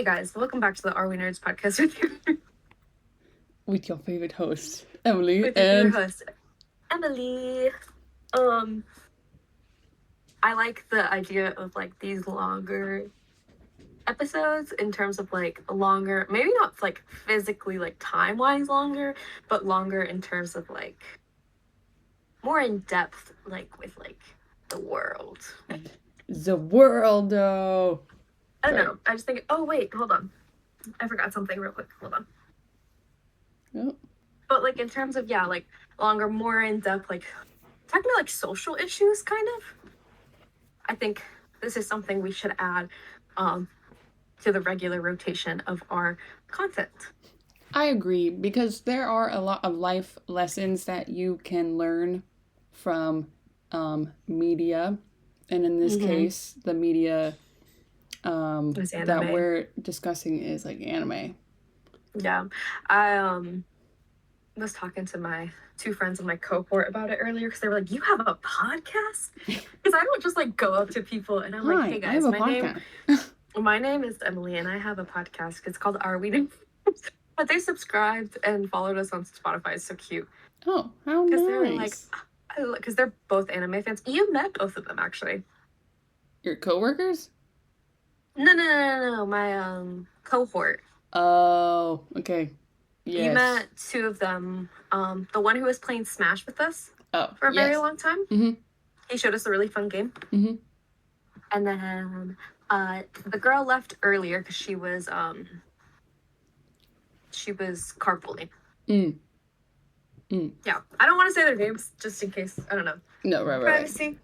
guys, welcome back to the Are We Nerds podcast with your favorite host, Emily, with your favorite host, Emily. I like the idea of like these longer episodes in terms of like longer, maybe not like physically like time-wise longer, but longer in terms of like more in depth, like with like the world. The world, though. I don't know. I just think. Oh wait, hold on. I forgot something real quick. Hold on. Oh. But like in terms of like longer, more in depth, like talking about like social issues, kind of. I think this is something we should add to the regular rotation of our content. I agree, because there are a lot of life lessons that you can learn from media, and in this case, the media that we're discussing is like anime. Yeah, I was talking to my two friends in my cohort about it earlier because they were like, "You have a podcast?" Because I don't just like go up to people and I'm like, "Hey guys, my name is Emily and I have a podcast. It's called Are We Nerds?" But they subscribed and followed us on Spotify. It's so cute. Oh, how nice! Because they're like, because they're both anime fans. You met both of them actually. Your coworkers? No. My cohort. Oh, okay. Yes. You met two of them. The one who was playing Smash with us for a very long time. Mm-hmm. He showed us a really fun game. Mm-hmm. And then the girl left earlier because she was carpooling. Yeah, I don't want to say their names just in case. I don't know. No, right. Privacy.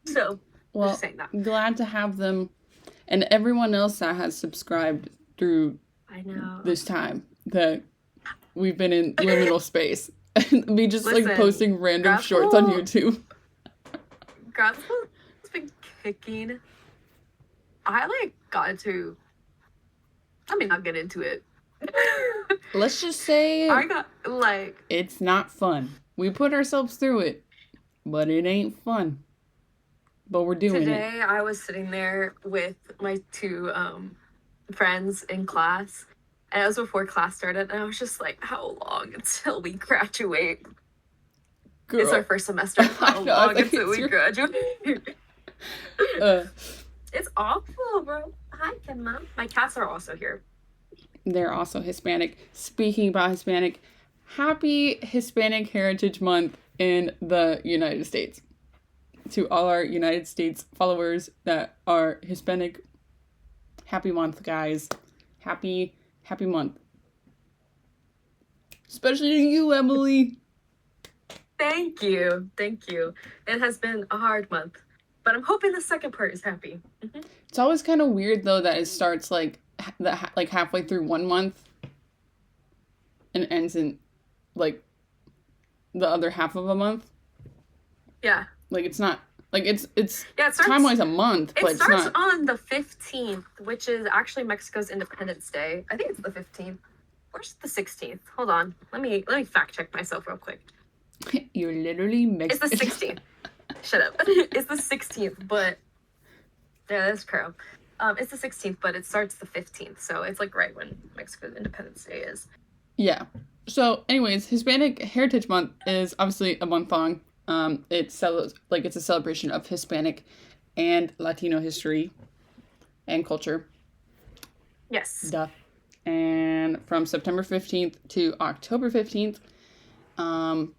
So, well, just saying that. Glad to have them, and everyone else that has subscribed through. I know. This time that we've been in liminal space, and me just like posting random shorts on YouTube. Grapple has been kicking. I like got into. I mean, I'll get into it. Let's just say I got like it's not fun. We put ourselves through it, but it ain't fun. But we're doing it. Today I was sitting there with my two friends in class, and it was before class started, and I was just like, how long until we graduate? Girl. It's our first semester. How long until we graduate? It's awful, bro. Hi, Kenma. My cats are also here. They're also Hispanic. Speaking about Hispanic, happy Hispanic Heritage Month in the United States. To all our United States followers that are Hispanic, happy month, guys. Happy month. Especially to you, Emily. Thank you. It has been a hard month, but I'm hoping the second part is happy. Mm-hmm. It's always kind of weird, though, that it starts like halfway through 1 month and ends in like the other half of a month. Yeah. Like it's not like it's starts, time-wise a month, but it's not. It starts on the 15th, which is actually Mexico's Independence Day. I think it's the 15th. Where's the 16th? Hold on. Let me fact check myself real quick. You're literally Mexican. It's the 16th. Shut up. It's the 16th, but yeah, that's true. It's the 16th, but it starts the 15th, so it's like right when Mexico's Independence Day is. Yeah. So, anyways, Hispanic Heritage Month is obviously a month long. It's a celebration of Hispanic and Latino history and culture. Yes. Duh. And from September 15th to October 15th. And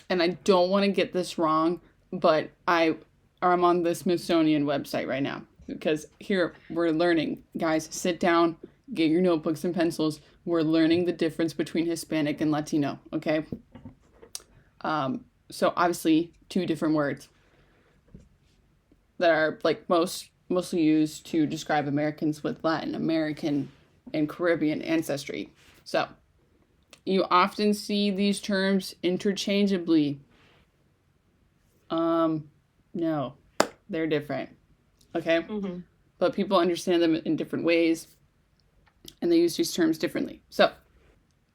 I don't want to get this wrong, but I'm on the Smithsonian website right now. Because here we're learning, guys, sit down, get your notebooks and pencils. We're learning the difference between Hispanic and Latino, okay? So obviously 2 different words that are like mostly used to describe Americans with Latin American and Caribbean ancestry. So you often see these terms interchangeably. No, they're different. Okay? Mm-hmm. But people understand them in different ways, and they use these terms differently. So,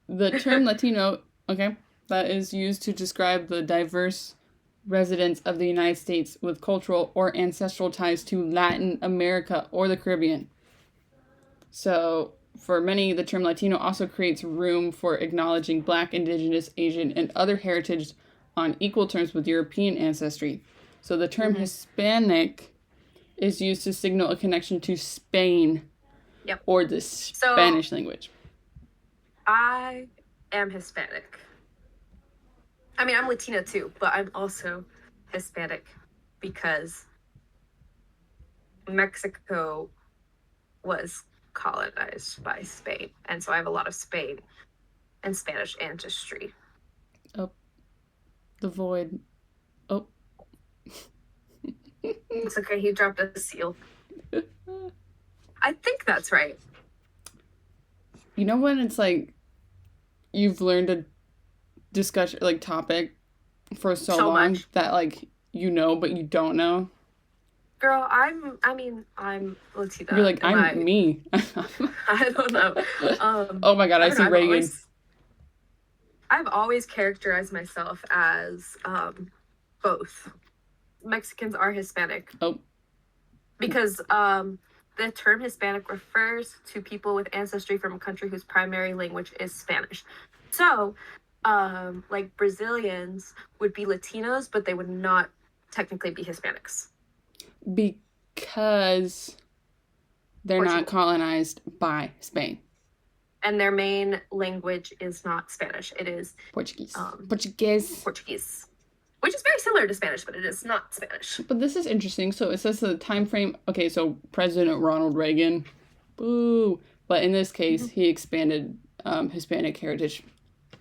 the term Latino, okay, that is used to describe the diverse residents of the United States with cultural or ancestral ties to Latin America or the Caribbean. So, For many, the term Latino also creates room for acknowledging Black, Indigenous, Asian, and other heritage on equal terms with European ancestry. So the term Hispanic is used to signal a connection to Spain or the Spanish language. I am Hispanic. I mean, I'm Latina too, but I'm also Hispanic because Mexico was colonized by Spain, and so I have a lot of Spain and Spanish ancestry. Oh, the void. Oh. It's okay, he dropped a seal. I think that's right. You know when it's like you've learned a discussion, like, topic for so long much that, like, you know, but you don't know? Girl, I'm Latina. You're like, I'm me. I don't know. Oh my god, I see Reagan. I've always characterized myself as both. Mexicans are Hispanic. Oh. Because the term Hispanic refers to people with ancestry from a country whose primary language is Spanish. So, like, Brazilians would be Latinos, but they would not technically be Hispanics. Because they're not colonized by Spain. And their main language is not Spanish. It is Portuguese. Portuguese. Which is very similar to Spanish, but it is not Spanish. But this is interesting. So it says the time frame. Okay, so President Ronald Reagan. Boo. But in this case, he expanded Hispanic Heritage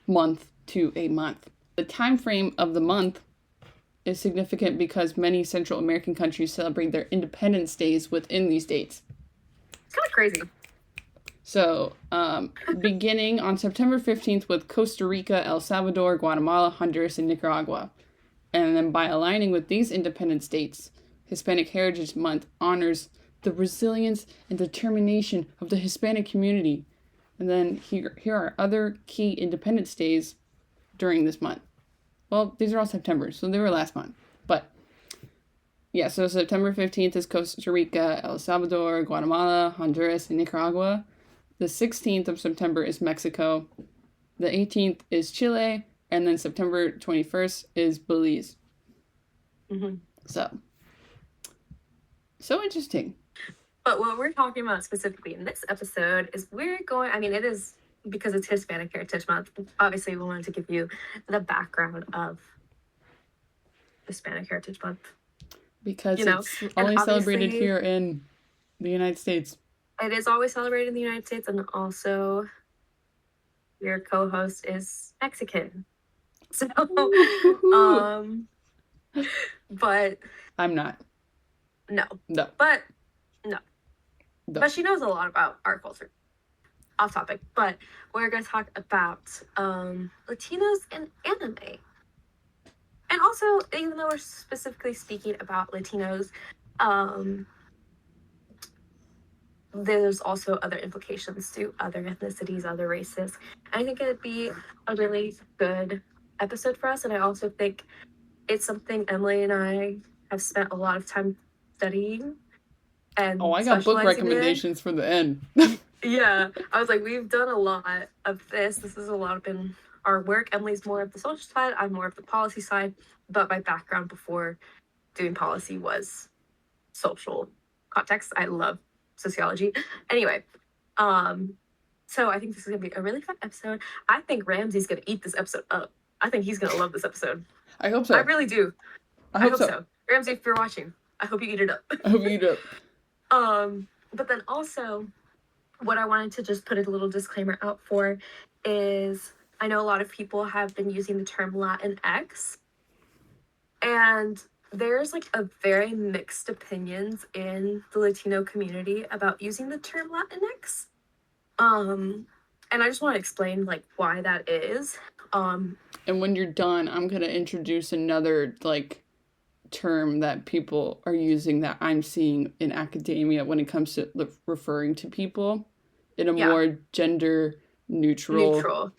Month to a month. The time frame of the month is significant because many Central American countries celebrate their Independence Days within these dates. It's kind of crazy. So, beginning on September 15th with Costa Rica, El Salvador, Guatemala, Honduras, and Nicaragua. And then by aligning with these independence dates, Hispanic Heritage Month honors the resilience and determination of the Hispanic community. And then here are other key independence days during this month. Well, these are all September, so they were last month. But, yeah, so September 15th is Costa Rica, El Salvador, Guatemala, Honduras, and Nicaragua. The 16th of September is Mexico. The 18th is Chile. And then September 21st is Belize. Mm-hmm. So interesting. But what we're talking about specifically in this episode is it is because it's Hispanic Heritage Month. Obviously, we wanted to give you the background of Hispanic Heritage Month. Because it's only celebrated here in the United States. It is always celebrated in the United States, and also your co-host is Mexican. So, but I'm not. No. No. But no. But she knows a lot about our culture. Off topic. But we're going to talk about Latinos and anime. And also, even though we're specifically speaking about Latinos, there's also other implications to other ethnicities, other races. I think it'd be a really good episode for us, and I also think it's something Emily and I have spent a lot of time studying. And I got book recommendations for the end. Yeah, I was like, we've done a lot of this. This has a lot been our work. Emily's more of the social side, I'm more of the policy side, but my background before doing policy was social context. I love sociology. Anyway, so I think this is gonna be a really fun episode. I think Ramsey's gonna eat this episode up. I think he's gonna love this episode. I hope so. I really do. I hope so. Ramsey, if you're watching, I hope you eat it up. I hope you eat it up. But then also, what I wanted to just put a little disclaimer out for is I know a lot of people have been using the term Latinx, and there's like a very mixed opinions in the Latino community about using the term Latinx. And I just want to explain like why that is. And when you're done, I'm going to introduce another like term that people are using that I'm seeing in academia when it comes to referring to people in a more gender neutral.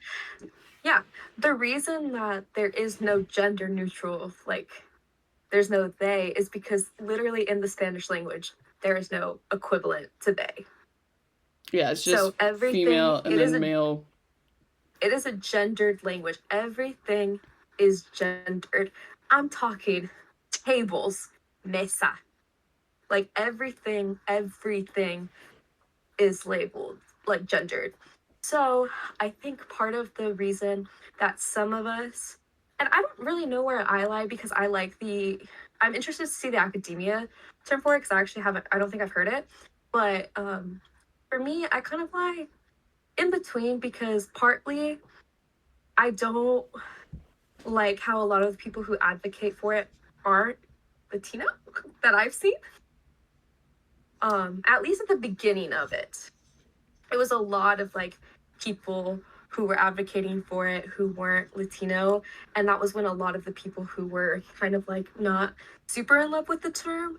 Yeah. The reason that there is no gender neutral, like there's no they, is because literally in the Spanish language, there is no equivalent to they. Yeah, it's So just everything, female and then male. it is a gendered language. Everything is gendered. I'm talking tables, mesa. Like everything is labeled like gendered. So I think part of the reason that some of us, and I don't really know where I lie because I'm interested to see the academia term for it because I actually haven't, I don't think I've heard it. But for me, I kind of lie in between because partly I don't like how a lot of the people who advocate for it aren't Latino that I've seen. At least at the beginning of it. It was a lot of like people who were advocating for it who weren't Latino. And that was when a lot of the people who were kind of like not super in love with the term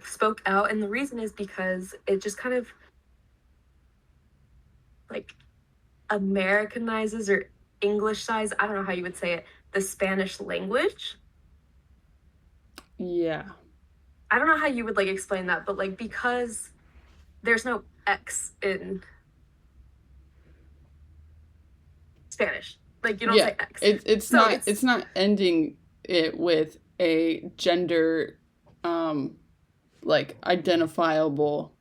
spoke out. And the reason is because it just kind of like Americanizes or Englishizes, I don't know how you would say it, the Spanish language. Yeah. I don't know how you would like explain that, but like because there's no X in Spanish. Like you don't say X. It's not ending it with a gender like identifiable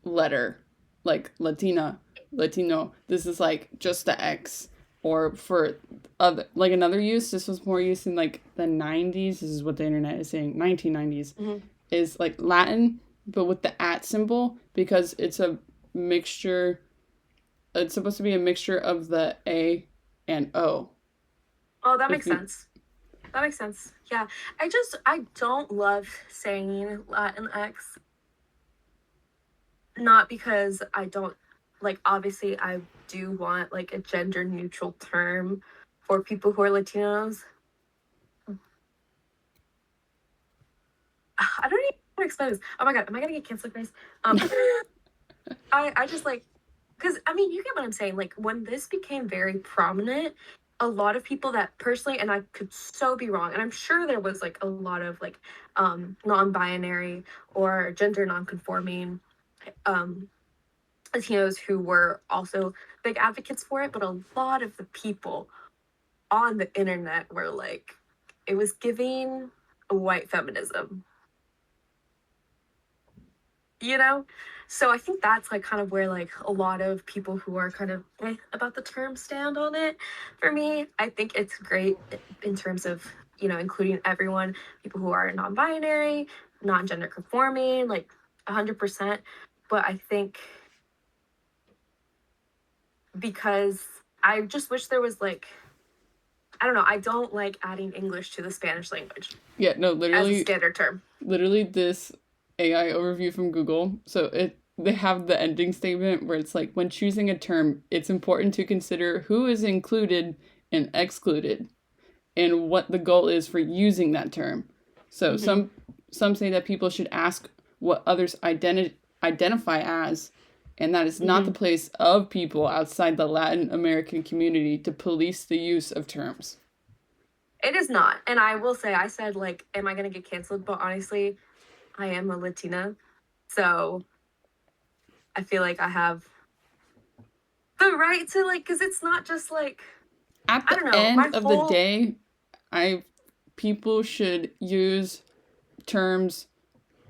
letter like Latina, Latino. This is like just the X. Or for other like another use, this was more used in like the 90s. This is what the internet is saying, 1990s. Mm-hmm. Is like Latin, but with the at symbol because it's a mixture. It's supposed to be a mixture of the A and O. Oh, that makes sense. That makes sense. Yeah. I don't love saying Latin X. Not because I don't, like, obviously I do want, like, a gender neutral term for people who are Latinos. I don't even know how to explain this. Oh my God, am I gonna get canceled, guys? I just, like, because, I mean, you get what I'm saying. Like, when this became very prominent, a lot of people that personally, and I could so be wrong, and I'm sure there was, like, a lot of, like, non-binary or gender non-conforming Latinos who were also big advocates for it, but a lot of the people on the internet were like, it was giving a white feminism, you know? So I think that's like kind of where like a lot of people who are kind of about the term stand on it. For me, I think it's great in terms of, you know, including everyone, people who are non-binary, non-gender conforming, like 100%. But I think because I just wish there was like, I don't know, I don't like adding English to the Spanish language. Yeah, no, literally as a standard term. Literally this AI overview from Google. So they have the ending statement where it's like when choosing a term, it's important to consider who is included and excluded and what the goal is for using that term. So some say that people should ask what others identify as, and that is not the place of people outside the Latin American community to police the use of terms. It is not. And I will say, I said, like, am I going to get canceled? But honestly, I am a Latina. So I feel like I have the right to, like, because it's not just, like, at the end of the day, people should use terms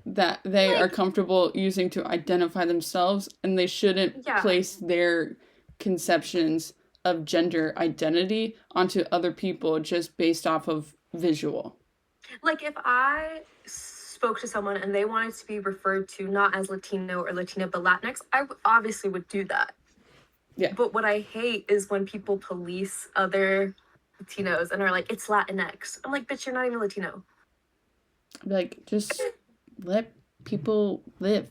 that they are comfortable using to identify themselves, and they shouldn't place their conceptions of gender identity onto other people just based off of visual. Like if I spoke to someone and they wanted to be referred to not as Latino or Latina but Latinx, I obviously would do that. Yeah. But what I hate is when people police other Latinos and are like, it's Latinx. I'm like, bitch, you're not even Latino. Like, just let people live.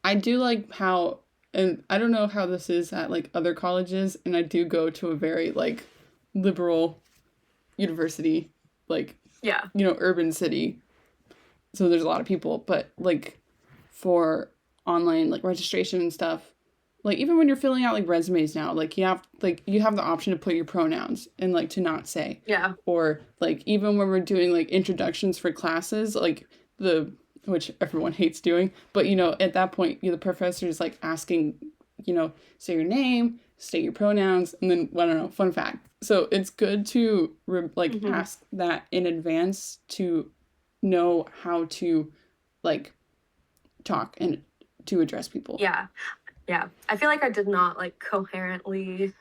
I do like how, and I don't know how this is at like other colleges, and I do go to a very like liberal university, like, you know, urban city. So there's a lot of people, but like for online like registration and stuff, like even when you're filling out like resumes now, like you have the option to put your pronouns and like to not say. Yeah. Or like even when we're doing like introductions for classes, like which everyone hates doing, but you know, at that point, the professor is like asking say your name, state your pronouns, and then, I don't know, fun fact. So it's good to ask that in advance to know how to talk and to address people. Yeah. I feel like I did not coherently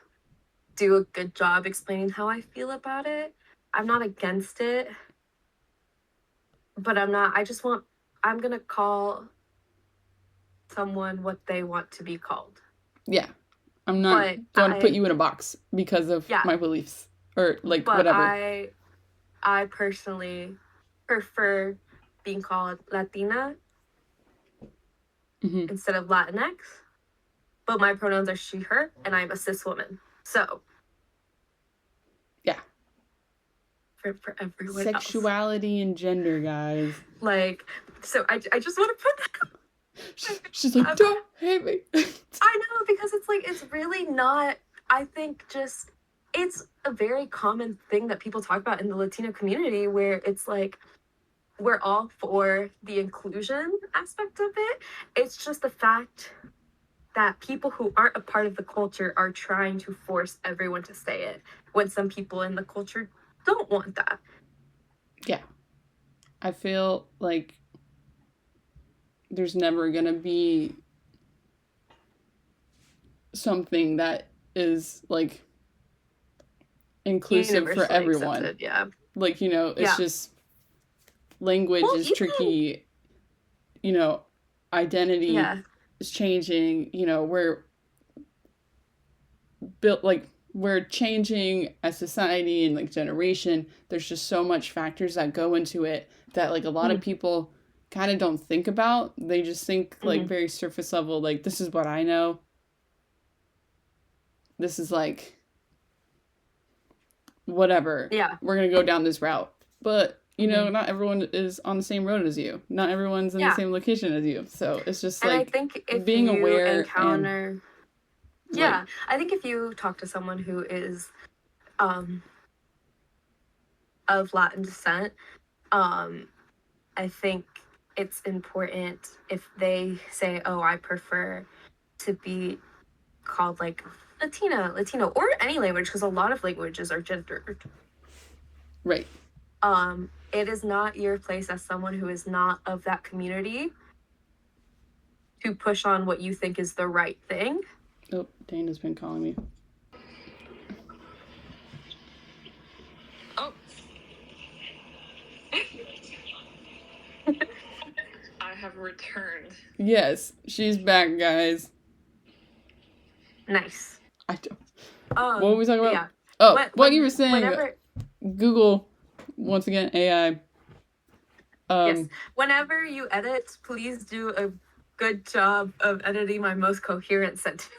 do a good job explaining how I feel about it. I'm not against it, but I'm gonna call someone what they want to be called. Yeah. I'm not going to put you in a box because of my beliefs or whatever. I personally prefer being called Latina instead of Latinx, but my pronouns are she, her, and I'm a cis woman. So, yeah. For everyone Sexuality and gender, guys. So I just want to put that. She's like, don't hate me. I know, because it's really not, I think it's a very common thing that people talk about in the Latino community, where it's we're all for the inclusion aspect of it. It's just the fact that people who aren't a part of the culture are trying to force everyone to say it, when some people in the culture don't want that. Yeah. I feel like there's never going to be something that is inclusive for everyone. Accepted, yeah. It's just language is tricky. Identity is changing. We're changing as society and generation. There's just so much factors that go into it that a lot of people kind of don't think about. They just think very surface level, this is what I know. This is whatever. Yeah. We're going to go down this route. But, not everyone is on the same road as you. Not everyone's in the same location as you. So it's just and I think if being you aware encounter I think if you talk to someone who is of Latin descent, I think it's important if they say, oh, I prefer to be called Latina, Latino, or any language, because a lot of languages are gendered. Right. It is not your place as someone who is not of that community to push on what you think is the right thing. Oh, Dana's been calling me. Oh. I have returned. Yes, she's back, guys. Nice. I don't. What were we talking about? Yeah. Oh, what you were saying. Google, once again, AI. Yes. Whenever you edit, please do a good job of editing my most coherent sentence.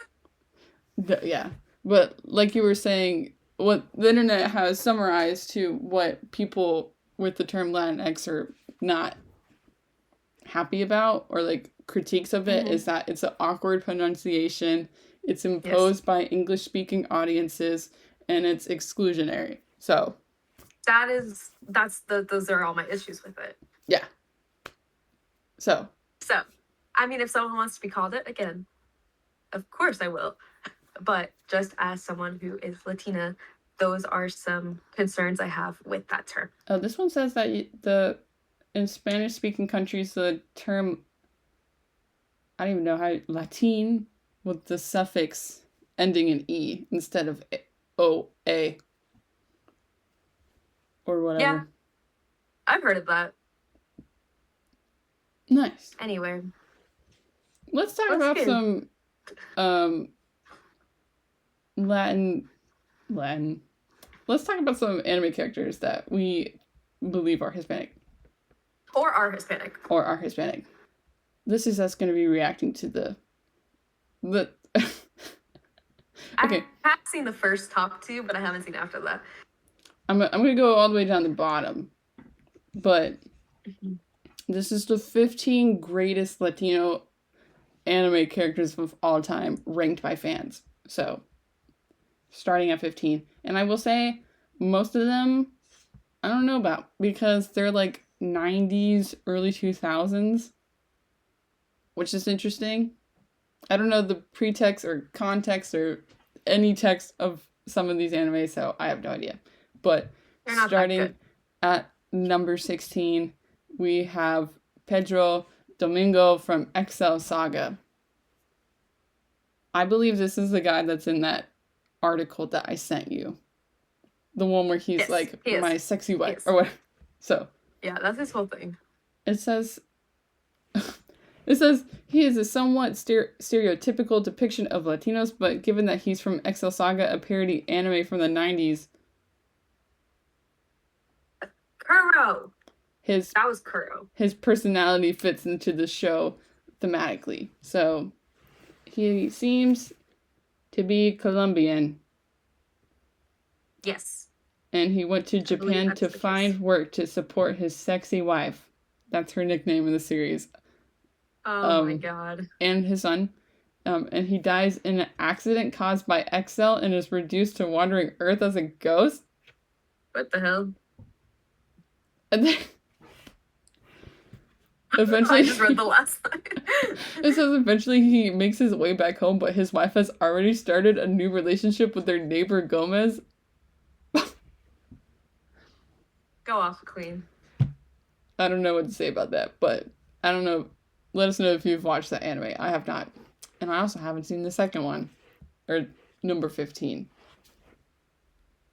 Yeah. But like you were saying, what the internet has summarized to what people with the term Latinx are not happy about, or critiques of it, is that it's an awkward pronunciation, it's imposed by English-speaking audiences, and it's exclusionary. So those are all my issues with it. Yeah. So, I mean, if someone wants to be called it, again, of course I will. But just as someone who is Latina, those are some concerns I have with that term. This one says that in Spanish-speaking countries, the term, I don't even know how, Latin, with the suffix ending in E instead of O-A. Or whatever. Yeah. I've heard of that. Nice. Anyway. Let's talk about some Latin. Let's talk about some anime characters that we believe are Hispanic. Or are Hispanic. This is us going to be reacting to the okay. I have seen the first top two, but I haven't seen after that. I'm going to go all the way down the bottom. But this is the 15 greatest Latino anime characters of all time, ranked by fans. So, starting at 15. And I will say, most of them, I don't know about, because they're 90s, early 2000s, which is interesting. I don't know the pretext or context or any text of some of these animes, so I have no idea. But starting at number 16, we have Pedro Domingo from Excel Saga. I believe this is the guy that's in that article that I sent you. The one where he's my sexy wife or whatever. So. Yeah, that's his whole thing. It says he is a somewhat stereotypical depiction of Latinos, but given that he's from Excel Saga, a parody anime from the 90s. Kuro! That was Kuro. His personality fits into the show thematically. So, he seems to be Colombian. Yes. And he went to Japan to find work to support his sexy wife. That's her nickname in the series. Oh my god. And his son. And he dies in an accident caused by Excel and is reduced to wandering Earth as a ghost. What the hell? And then eventually I just read the last line. It says eventually he makes his way back home, but his wife has already started a new relationship with their neighbor Gomez. Go off, Queen. I don't know what to say about that, but I don't know. Let us know if you've watched that anime. I have not. And I also haven't seen the second one. Or number 15.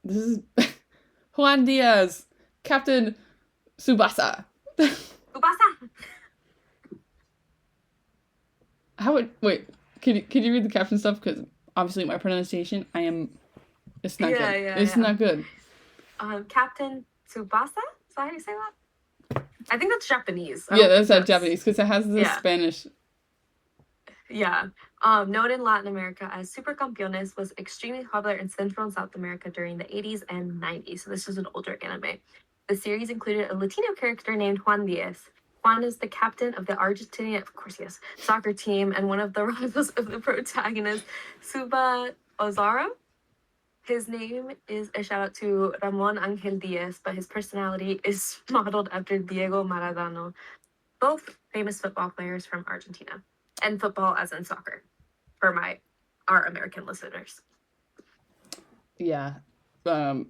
This is Juan Diaz, Captain Tsubasa. Tsubasa! Wait, could you read the caption stuff? Because obviously my pronunciation, it's not good. It's not good. Captain Tsubasa? Is that how you say that? I think that's Japanese. That's Japanese, because it has the Spanish. Yeah. Known in Latin America as Supercampeones, was extremely popular in Central and South America during the 80s and 90s. So this is an older anime. The series included a Latino character named Juan Diaz. Juan is the captain of the Argentinian, of course, yes, soccer team and one of the rivals of the protagonist, Suba Ozaro. His name is a shout out to Ramon Angel Diaz, but his personality is modeled after Diego Maradona, both famous football players from Argentina, and football as in soccer, for our American listeners. Yeah, the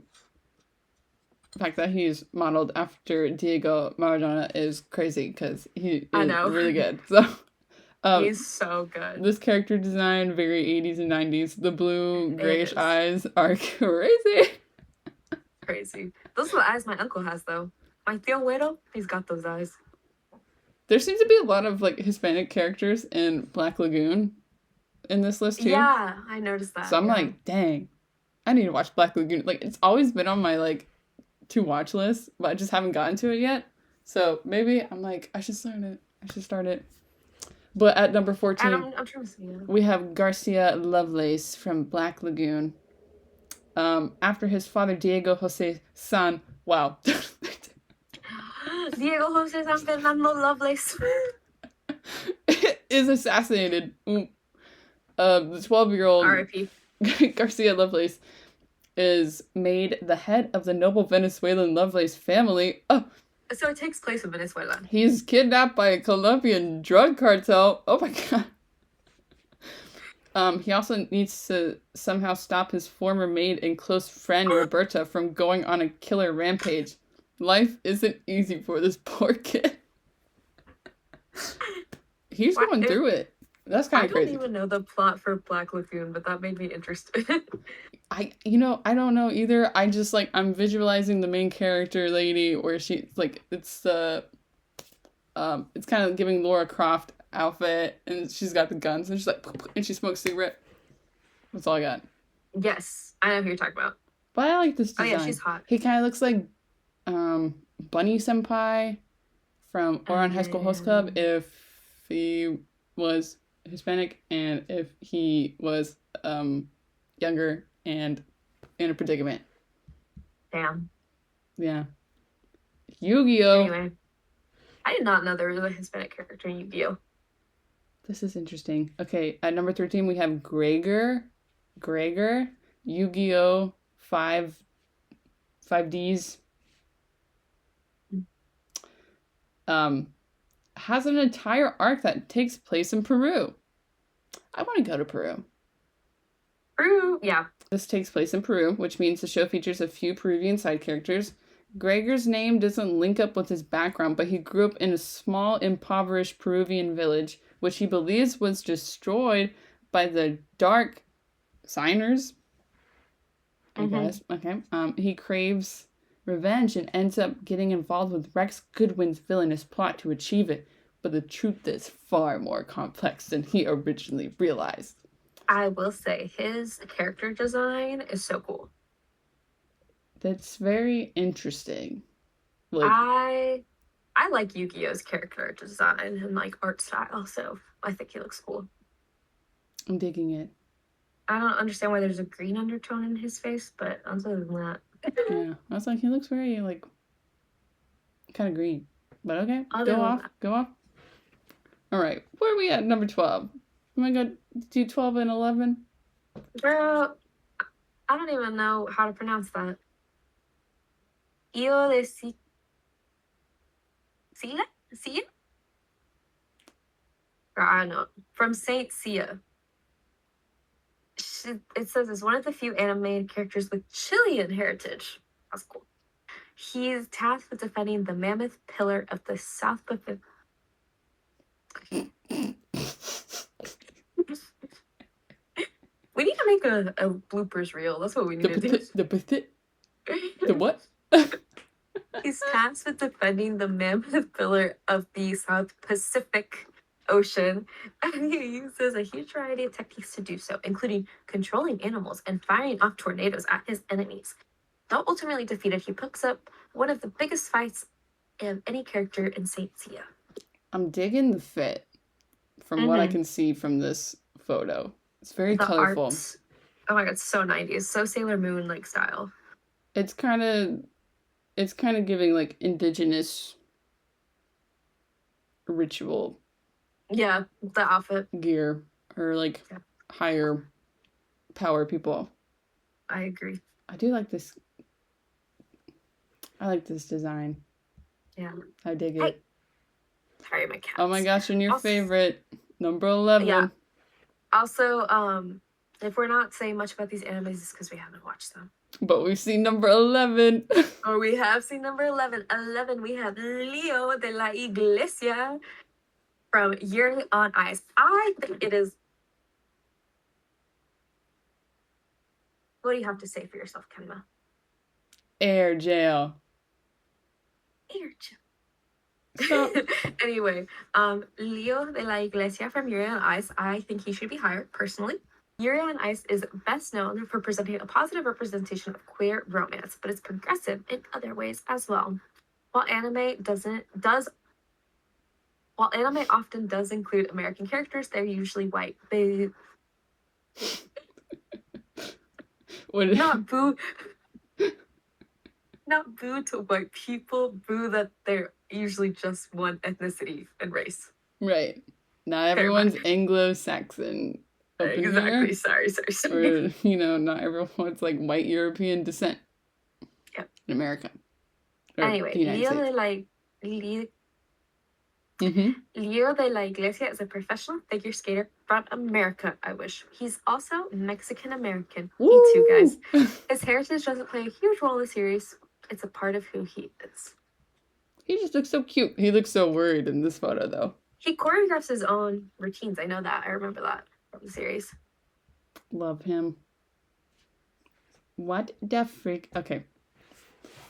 fact that he's modeled after Diego Maradona is crazy because he is really good. So. He's so good. This character design, very 80s and 90s. The blue, grayish eyes are crazy. Crazy. Those are the eyes my uncle has, though. My tío Güero, he's got those eyes. There seems to be a lot of Hispanic characters in Black Lagoon in this list, too. Yeah, I noticed that. So I'm like, dang, I need to watch Black Lagoon. It's always been on my, to-watch list, but I just haven't gotten to it yet. So maybe I'm like, I should start it. But at number 14, I'm trying to see it. We have Garcia Lovelace from Black Lagoon. After his father, Diego Jose San, wow. Diego Jose San Fernando Lovelace is assassinated. The 12-year-old R.I.P. Garcia Lovelace is made the head of the noble Venezuelan Lovelace family. Oh. So it takes place in Venezuela. He's kidnapped by a Colombian drug cartel. Oh my god. He also needs to somehow stop his former maid and close friend Roberta from going on a killer rampage. Life isn't easy for this poor kid. He's going through it. That's kind of crazy. I don't even know the plot for Black Lagoon, but that made me interested. I don't know either. I just I'm visualizing the main character lady where she's it's kind of giving Laura Croft outfit and she's got the guns and she's and she smokes a cigarette. That's all I got. Yes, I know who you're talking about. But I like this design. Oh yeah, she's hot. He kind of looks like Bunny Senpai from Ouran High School Host Club if he was Hispanic and if he was younger and in a predicament. Damn. Yeah. Yu-Gi-Oh! Anyway, I did not know there was a Hispanic character in Yu-Gi-Oh! This is interesting. Okay, at number 13 we have Gregor, Yu-Gi-Oh! 5Ds. Has an entire arc that takes place in Peru. I want to go to Peru. Peru, yeah. This takes place in Peru, which means the show features a few Peruvian side characters. Gregor's name doesn't link up with his background, but he grew up in a small, impoverished Peruvian village, which he believes was destroyed by the Dark Signers. I guess. Okay. He craves revenge and ends up getting involved with Rex Goodwin's villainous plot to achieve it. But the truth is far more complex than he originally realized. I will say his character design is so cool. That's very interesting. Like, I like Yu-Gi-Oh's character design and like art style, so I think he looks cool. I'm digging it. I don't understand why there's a green undertone in his face, but other than that. Yeah, I was like, he looks very like kind of green. But okay, go off. All right, where are we at? Number 12. Am I going to do 12 and 11? Girl, I don't even know how to pronounce that. Io de Sia? I don't know. From Saint Sia. It says it's one of the few animated characters with Chilean heritage. That's cool. He's tasked with defending the mammoth pillar of the South Pacific. We need to make a bloopers reel. That's what we need to do. The what? He's tasked with defending the mammoth pillar of the South Pacific Ocean, and he uses a huge variety of techniques to do so, including controlling animals and firing off tornadoes at his enemies. Though ultimately defeated, he picks up one of the biggest fights of any character in Saint Sia. I'm digging the fit from what I can see from this photo. It's very colorful. Art, oh my god, so 90s, so Sailor Moon like style. It's kind of giving like indigenous ritual. Yeah, the outfit. Gear or like higher power people. I agree. I do like this. I like this design. Yeah. I dig it. Sorry, my cat. Oh my gosh, and your favorite, number 11. Yeah. Also, if we're not saying much about these animes, it's because we haven't watched them. But we've seen number 11. Or we have seen number 11. 11, we have Leo de la Iglesia from Yuri on Ice. I think it is... What do you have to say for yourself, Kenma? Air jail. Air jail. Stop. Anyway, Leo de la Iglesia from Yuri on Ice, I think he should be hired, personally. Yuri on Ice is best known for presenting a positive representation of queer romance, but it's progressive in other ways as well. While anime often does include American characters, they're usually white. Not boo to white people, boo that they're usually just one ethnicity and race. Right. Not everyone's Anglo-Saxon. Exactly. Here. Sorry. Or, not everyone's like white European descent. Yep. In America. Anyway, Leo de la Iglesia is a professional figure skater from America, I wish. He's also Mexican-American. Me too, guys. His heritage doesn't play a huge role in the series. It's a part of who he is. He just looks so cute. He looks so worried in this photo, though. He choreographs his own routines. I know that. I remember that from the series. Love him. What the freak? Okay.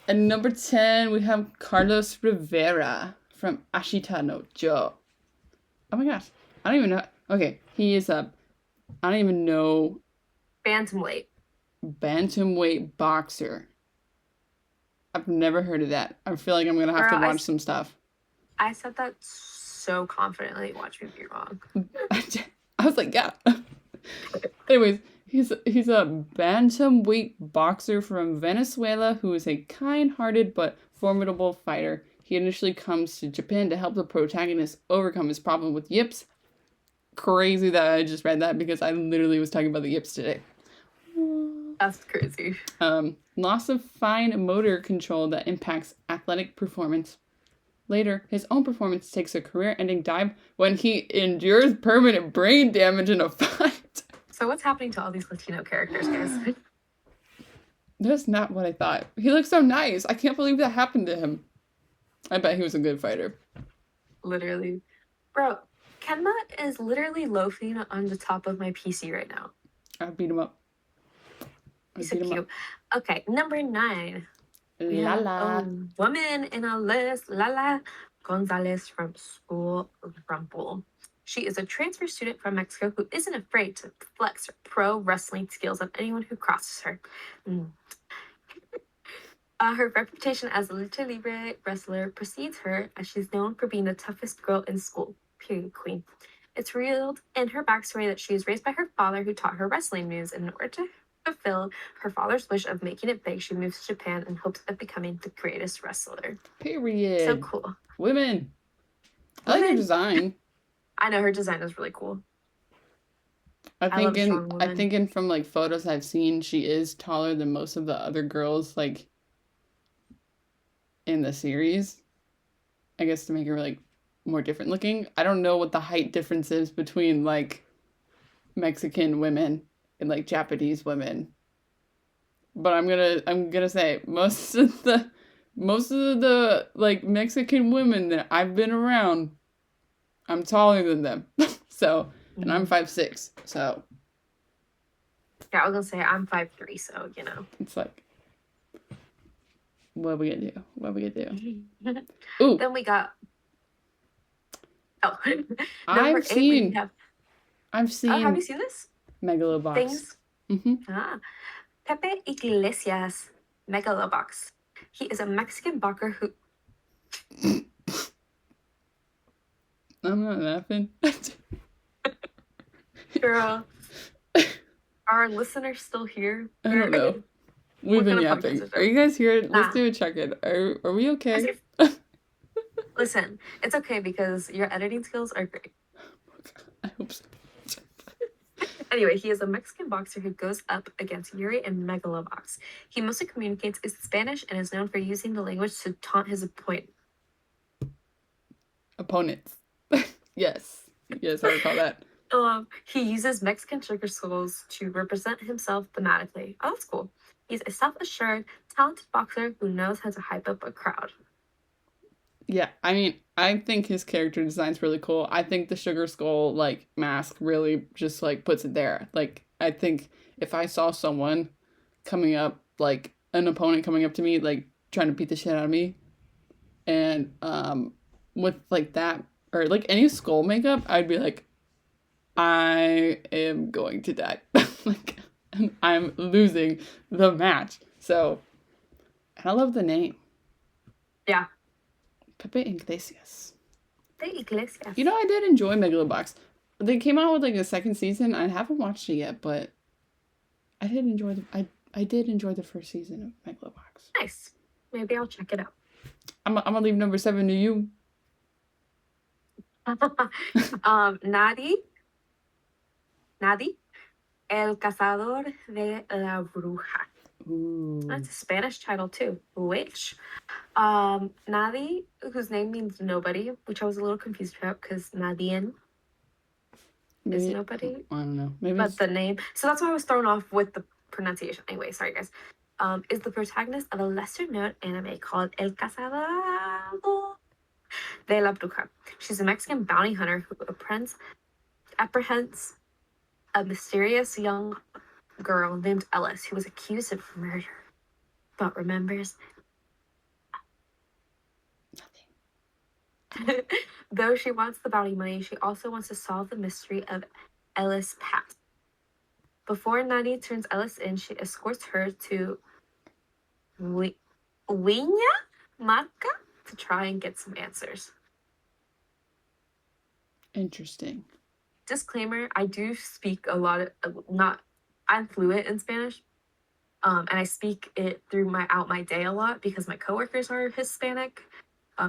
And number 10, we have Carlos Rivera from Ashita no Joe. Oh my gosh. I don't even know. Okay. He is I don't even know. Bantamweight boxer. I've never heard of that. I feel like I'm going to have to watch some stuff. I said that so confidently. Watch me be wrong. I was like, yeah. Anyways, he's a bantamweight boxer from Venezuela who is a kind-hearted but formidable fighter. He initially comes to Japan to help the protagonist overcome his problem with yips. Crazy that I just read that because I literally was talking about the yips today. That's crazy. Loss of fine motor control that impacts athletic performance. Later, his own performance takes a career-ending dive when he endures permanent brain damage in a fight. So what's happening to all these Latino characters, guys? That's not what I thought. He looks so nice. I can't believe that happened to him. I bet he was a good fighter. Literally. Bro, Kenma is literally loafing on the top of my PC right now. I beat him up. He's so cute. Okay, number 9. Lala. A woman in a list, Lala Gonzalez from School Rumble. She is a transfer student from Mexico who isn't afraid to flex her pro wrestling skills on anyone who crosses her. Her reputation as a lucha libre wrestler precedes her, as she's known for being the toughest girl in school. Period queen. It's revealed in her backstory that she was raised by her father, who taught her wrestling moves, and in order to fulfill her father's wish of making it big, she moves to Japan in hopes of becoming the greatest wrestler. Period. So cool. Women. I like her design. I know her design is really cool. I think in from like photos I've seen, she is taller than most of the other girls like in the series. I guess to make her like more different looking. I don't know what the height difference is between like Mexican women and like Japanese women. But I'm gonna say most of the like Mexican women that I've been around, I'm taller than them. So, and I'm 5'6", so. Yeah, I was gonna say I'm 5'3", so you know. It's like, what are we gonna do? Ooh. Then we got. Oh, I've seen. Oh, have you seen this? Megalobox. Things. Mm-hmm. Pepe Iglesias, Megalobox. He is a Mexican boxer who. I'm not laughing. Girl, are listeners still here? I don't know. We've been yapping. Are you guys here? Let's do a check-in. Are we okay? Listen, it's okay because your editing skills are great. I hope so. Anyway, he is a Mexican boxer who goes up against Yuri in Megalobox. He mostly communicates in Spanish and is known for using the language to taunt his opponents. Yes, I recall that. He uses Mexican sugar skulls to represent himself thematically. Oh, that's cool. He's a self-assured, talented boxer who knows how to hype up a crowd. Yeah, I mean, I think his character design's really cool. I think the sugar skull, like, mask really just, like, puts it there. Like, I think if I saw someone coming up, like, an opponent coming up to me, like, trying to beat the shit out of me, and, with, like, that, or, like, any skull makeup, I'd be like, I am going to die. Like, I'm losing the match. So, I love the name. Yeah. Pepe Iglesias. Pepe Iglesias. You know, I did enjoy Megalobox. They came out with like a second season. I haven't watched it yet, but I did enjoy the first season of Megalobox. Nice. Maybe I'll check it out. I'm gonna leave number 7 to you. Nadi, El Cazador de la Bruja. Ooh. That's a Spanish title too. Which, Nadi, whose name means nobody, which I was a little confused about because Nadien is nobody. I don't know. Maybe. But the name, so that's why I was thrown off with the pronunciation. Anyway, sorry guys. Is the protagonist of a lesser-known anime called El Cazador de la Bruja. She's a Mexican bounty hunter who apprehends a mysterious young girl named Ellis who was accused of murder, but remembers nothing. Though she wants the bounty money, she also wants to solve the mystery of Ellis' past. Before Nani turns Ellis in, she escorts her to Wiña Maca to try and get some answers. Interesting. Disclaimer, I do speak a lot of, I'm fluent in Spanish, and I speak it throughout my day a lot because my coworkers are Hispanic,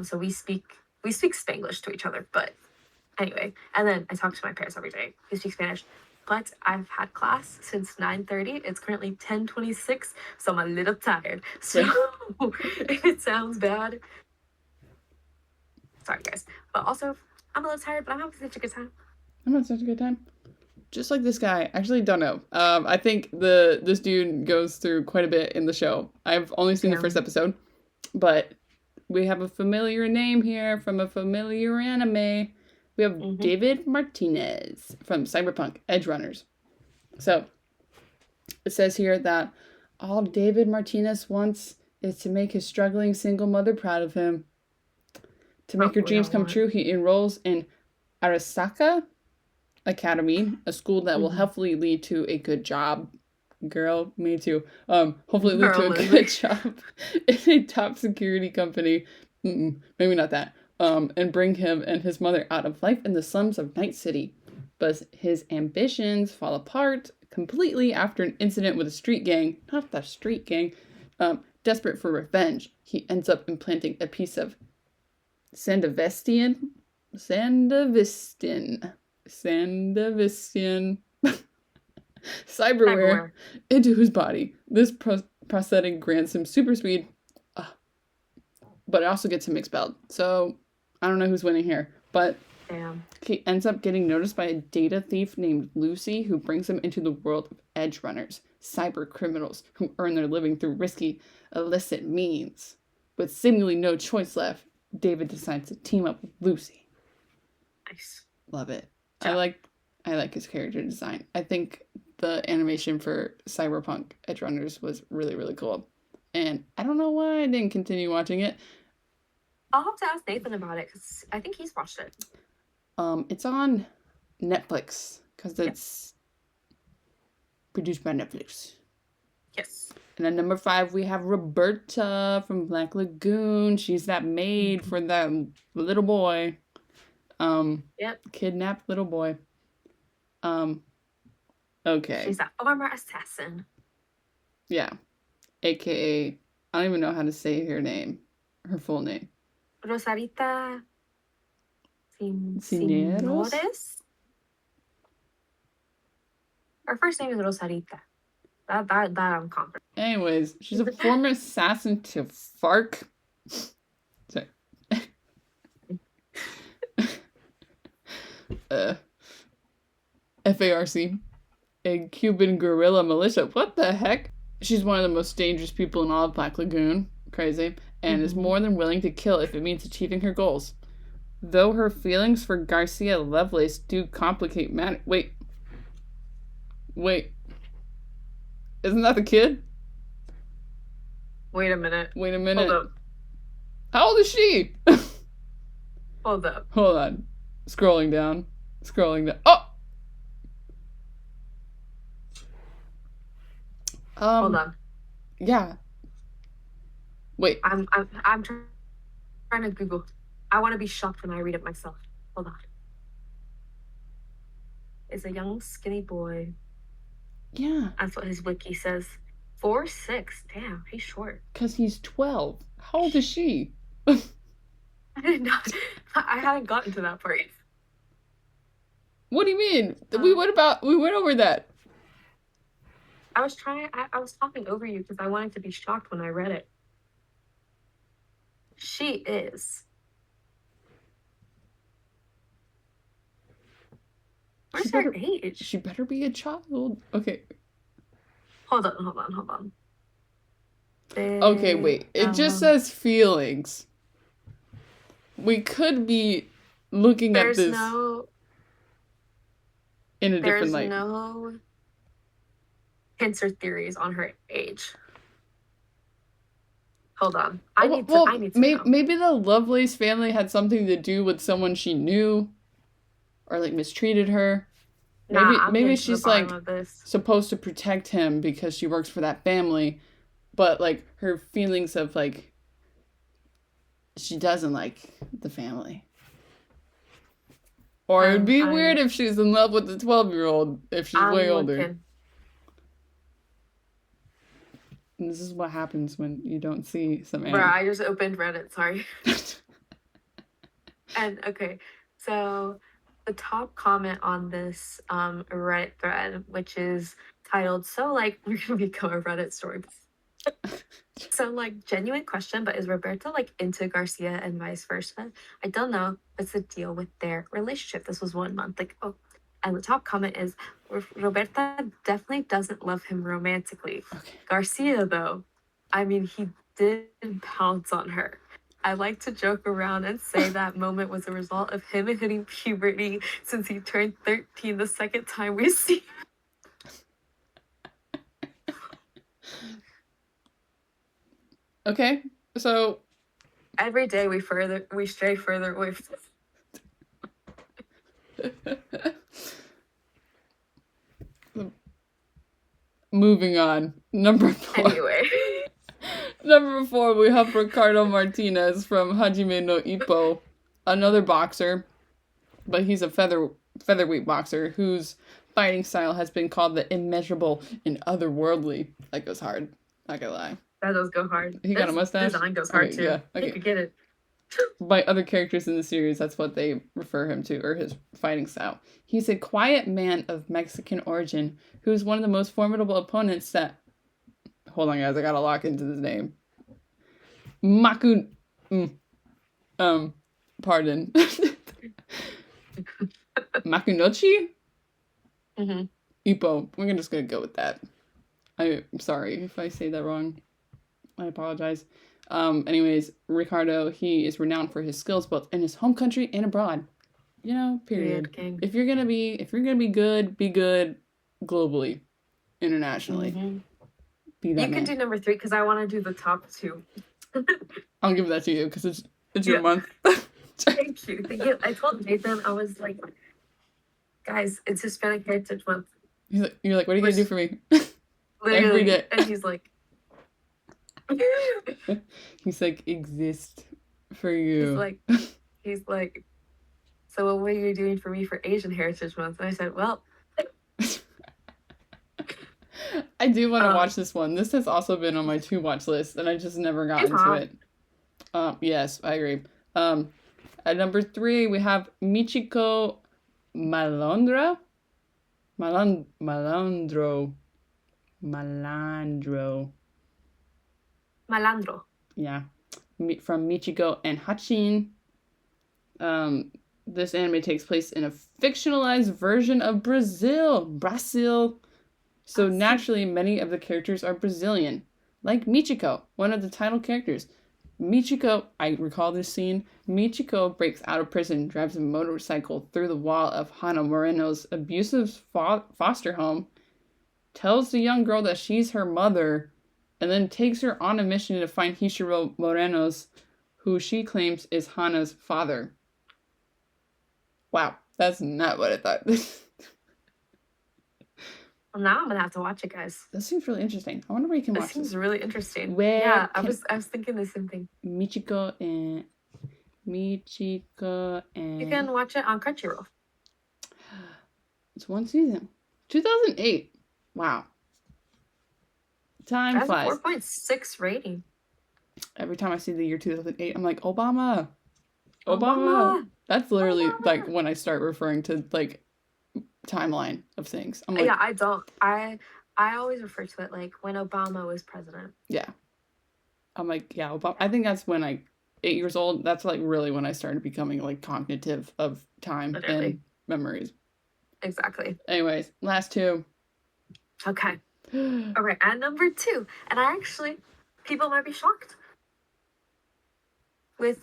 so we speak Spanglish to each other, but anyway, and then I talk to my parents every day who speak Spanish, but I've had class since 9:30. It's currently 10:26, so I'm a little tired, so if it sounds bad, Sorry, guys. But also, I'm a little tired, but I'm having such a good time. I'm having such a good time. Just like this guy. Actually, don't know. I think this dude goes through quite a bit in the show. I've only seen the first episode, but we have a familiar name here from a familiar anime. We have David Martinez from Cyberpunk Edgerunners. So, it says here that all David Martinez wants is to make his struggling single mother proud of him. To make her dreams come true, he enrolls in Arasaka Academy, a school that will hopefully lead to a good job. Girl, me too. Hopefully lead to a good job in a top security company. Maybe not that. And bring him and his mother out of life in the slums of Night City. But his ambitions fall apart completely after an incident with a street gang. Not the street gang. Desperate for revenge, he ends up implanting a piece of Sandevistan cyberware into his body. This prosthetic grants him super speed, but it also gets him expelled. So I don't know who's winning here, but he ends up getting noticed by a data thief named Lucy, who brings him into the world of edge runners, cyber criminals who earn their living through risky, illicit means. With seemingly no choice left, David decides to team up with Lucy. Nice. Love it. I like his character design. I think the animation for Cyberpunk Edgerunners was really, really cool. And I don't know why I didn't continue watching it. I'll have to ask Nathan about it because I think he's watched it. It's on Netflix because it's produced by Netflix. Yes. And then number 5, we have Roberta from Black Lagoon. She's that maid for that little boy. Kidnapped little boy. Okay. She's that former assassin. Yeah. AKA, I don't even know how to say her name. Her full name. Rosarita Cisneros? Her first name is Rosarita. That I'm confident. Anyways, she's a former assassin to FARC. Sorry. FARC. A Cuban guerrilla militia. What the heck? She's one of the most dangerous people in all of Black Lagoon. Crazy. And is more than willing to kill if it means achieving her goals. Though her feelings for Garcia Lovelace do complicate matters. Wait. Isn't that the kid? Wait a minute. Hold up. How old is she? Hold up. Hold on. Scrolling down. Oh! Hold on. Yeah. Wait. I'm trying to Google. I want to be shocked when I read it myself. Hold on. It's a young, skinny boy. Yeah. That's what his wiki says. 4'6". Damn, he's short. Because he's 12. How old is she? I did not. I hadn't gotten to that part. What do you mean? We went over that. I was talking over you because I wanted to be shocked when I read it. She is. Where's her age? She better be a child. Okay. Hold on. Okay, wait. It just says feelings. We could be looking at this in a different light. There's no hints or theories on her age. Hold on. I need to know. Maybe the Lovelace family had something to do with someone she knew or like mistreated her. Maybe she's like supposed to protect him because she works for that family, but like her feelings of like she doesn't like the family. Or it would be weird if she's in love with the 12-year-old if she's way older. And this is what happens when you don't see some anime. Bruh, I just opened Reddit, sorry. And okay, so the top comment on this Reddit thread, which is titled, "So like we're gonna become a Reddit story." Some like genuine question, but is Roberto like into Garcia and vice versa? I don't know. What's the deal with their relationship? This was 1 month ago. And the top comment is Roberta definitely doesn't love him romantically. Okay. Garcia, though, I mean, he did pounce on her. I like to joke around and say that moment was a result of him hitting puberty since he turned 13 the second time we see. Okay, so every day we stray further away from moving on. Number 4. Anyway. Number 4, we have Ricardo Martinez from Hajime no Ippo, another boxer, but he's a featherweight boxer whose fighting style has been called the immeasurable and otherworldly. That goes hard. Not gonna lie. That does go hard. He got a mustache? Design goes hard too. Yeah, okay. You could get it. By other characters in the series, that's what they refer him to, or his fighting style. He's a quiet man of Mexican origin who's one of the most formidable opponents that... Hold on, guys, I gotta lock into this name. Pardon. Makunochi? Mm-hmm. Ippo. We're just gonna go with that. I'm sorry if I say that wrong. I apologize. Anyways, Ricardo, he is renowned for his skills both in his home country and abroad. You know, period. If you're gonna be good, be good globally, internationally. Mm-hmm. Be that you can do number 3 because I want to do the top 2. I'll give that to you because it's your month. Thank you. I told Nathan, I was like, guys, it's Hispanic Heritage Month. You're like, what are you gonna do for me? Literally, every day. And he's like, he's like, exist for you. He's like, so what are you doing for me for Asian Heritage Month? And I said, well, I do want to watch this one. This has also been on my to-watch list, and I just never got into it. Yes, I agree. At number 3, we have Michiko Malandro. Yeah. From Michiko and Hachin. This anime takes place in a fictionalized version of Brazil. So naturally, many of the characters are Brazilian. Like Michiko, one of the title characters. Michiko, I recall this scene. Michiko breaks out of prison, drives a motorcycle through the wall of Hana Moreno's abusive foster home, tells the young girl that she's her mother, and then takes her on a mission to find Hishiro Moreno's, who she claims is Hana's father. Wow, that's not what I thought. Well, now I'm gonna have to watch it, guys. That seems really interesting. I wonder where you can watch this. This seems really interesting. I was thinking the same thing. Michiko and... You can watch it on Crunchyroll. It's one season. 2008. Wow. Time flies. 4.6 rating. Every time I see the year 2008, I'm like, Obama. That's literally like when I start referring to like timeline of things. I'm like, yeah, I don't. I always refer to it like when Obama was president. Yeah. I'm like, yeah, Obama. I think that's when 8 years old, that's like really when I started becoming like cognitive of time and memories. Exactly. Anyways, last 2. Okay. All right, at number 2. And people might be shocked with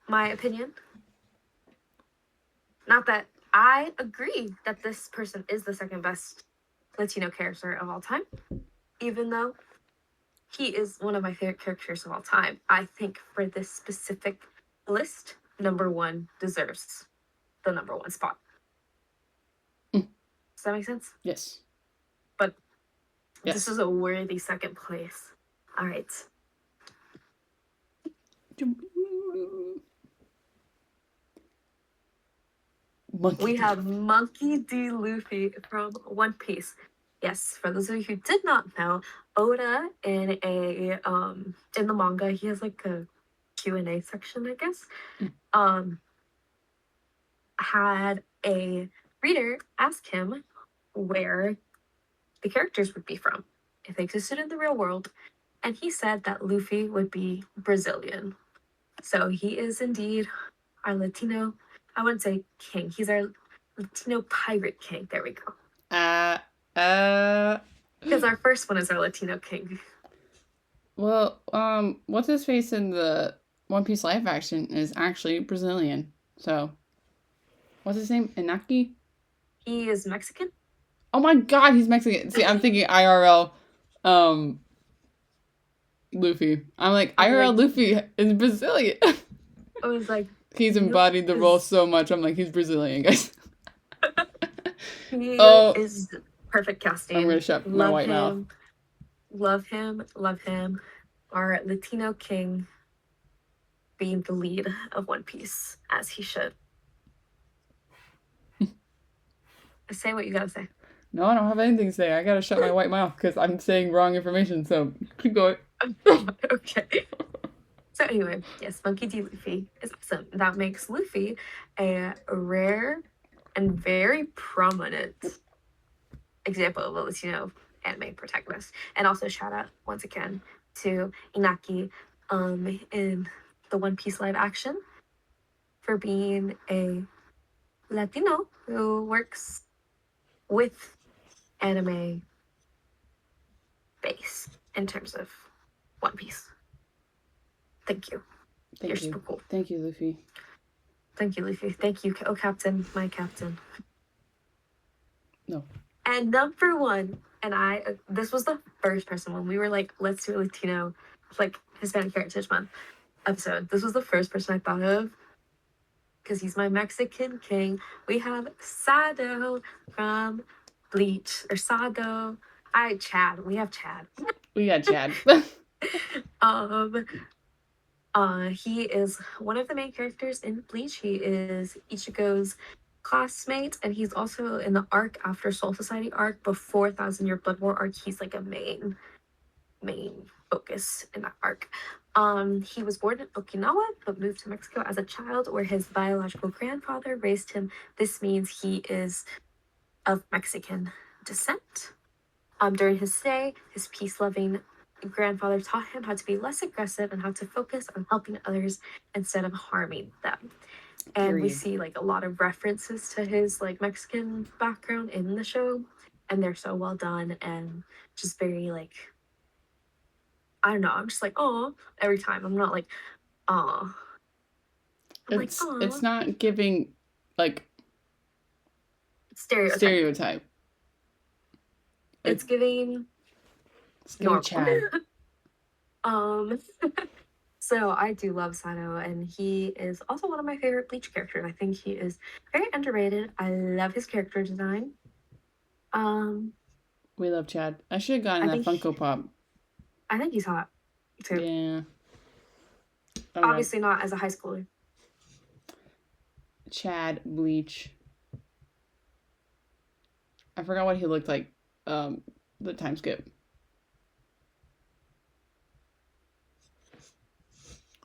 my opinion. Not that I agree that this person is the second best Latino character of all time, even though he is one of my favorite characters of all time. I think for this specific list, number 1 deserves the number 1 spot. Does that make sense? Yes. But this is a worthy second place. All right. We have Monkey D. Luffy from One Piece. Yes, for those of you who did not know, Oda in the manga, he has like a Q&A section, I guess. Had a reader ask him where the characters would be from if they existed in the real world, and he said that Luffy would be Brazilian. So he is indeed our Latino, I wouldn't say king, he's our Latino pirate king. There we go. Because our first one is our Latino king. Well, what's his face in the One Piece live action is actually Brazilian. So, what's his name? Inaki? He is Mexican? Oh my god, he's Mexican. See, I'm thinking IRL, Luffy. I'm like, IRL Luffy is Brazilian. I was like... He's embodied the role so much. I'm like, he's Brazilian, guys. He is perfect casting. I'm gonna shut my white mouth. Love him. Our Latino king being the lead of One Piece, as he should. Say what you gotta say. No, I don't have anything to say. I gotta shut my white mouth because I'm saying wrong information, so keep going. Okay. So anyway, yes, Monkey D. Luffy is awesome. That makes Luffy a rare and very prominent example of a Latino anime protagonist. And also shout out once again to Inaki in the One Piece live action for being a Latino who works with anime base in terms of One Piece. Thank you. You're super cool. Thank you, Luffy. Thank you, Luffy. Thank you, Captain, my captain. No. And number one, and this was the first person when we were like, let's do a Latino, like Hispanic Heritage Month episode. This was the first person I thought of because he's my Mexican king. We have Sado from Bleach, or Sado. Chad. We have Chad. We got Chad. He is one of the main characters in Bleach. He is Ichigo's classmate, and he's also in the arc after Soul Society arc, before Thousand Year Blood War arc. He's like a main focus in that arc. He was born in Okinawa but moved to Mexico as a child, where his biological grandfather raised him. This means he is of Mexican descent. During his stay, his peace-loving grandfather taught him how to be less aggressive and how to focus on helping others instead of harming them. And we see like a lot of references to his like Mexican background in the show, and they're so well done and just very like, I don't know, I'm just like, oh, every time. I'm not like, oh. It's not giving like stereotype. It's giving normal. Chad. So I do love Sado, and he is also one of my favorite Bleach characters. I think he is very underrated. I love his character design. We love Chad. I should have gotten that Funko Pop. I think he's hot too. Yeah. Obviously not as a high schooler. Chad Bleach. I forgot what he looked like. The time skip.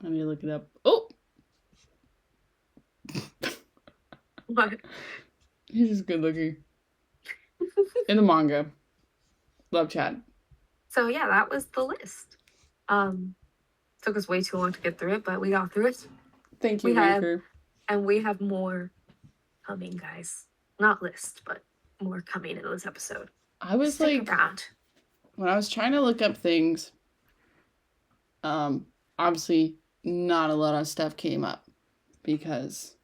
Let me look it up. Oh! What? He's just good looking. In the manga. Love Chad. So yeah, that was the list. Took us way too long to get through it, but we got through it. Thank you, Ranker. And we have more coming, guys. Not list, but more coming in this episode. I was Stick around. When I was trying to look up things, obviously not a lot of stuff came up because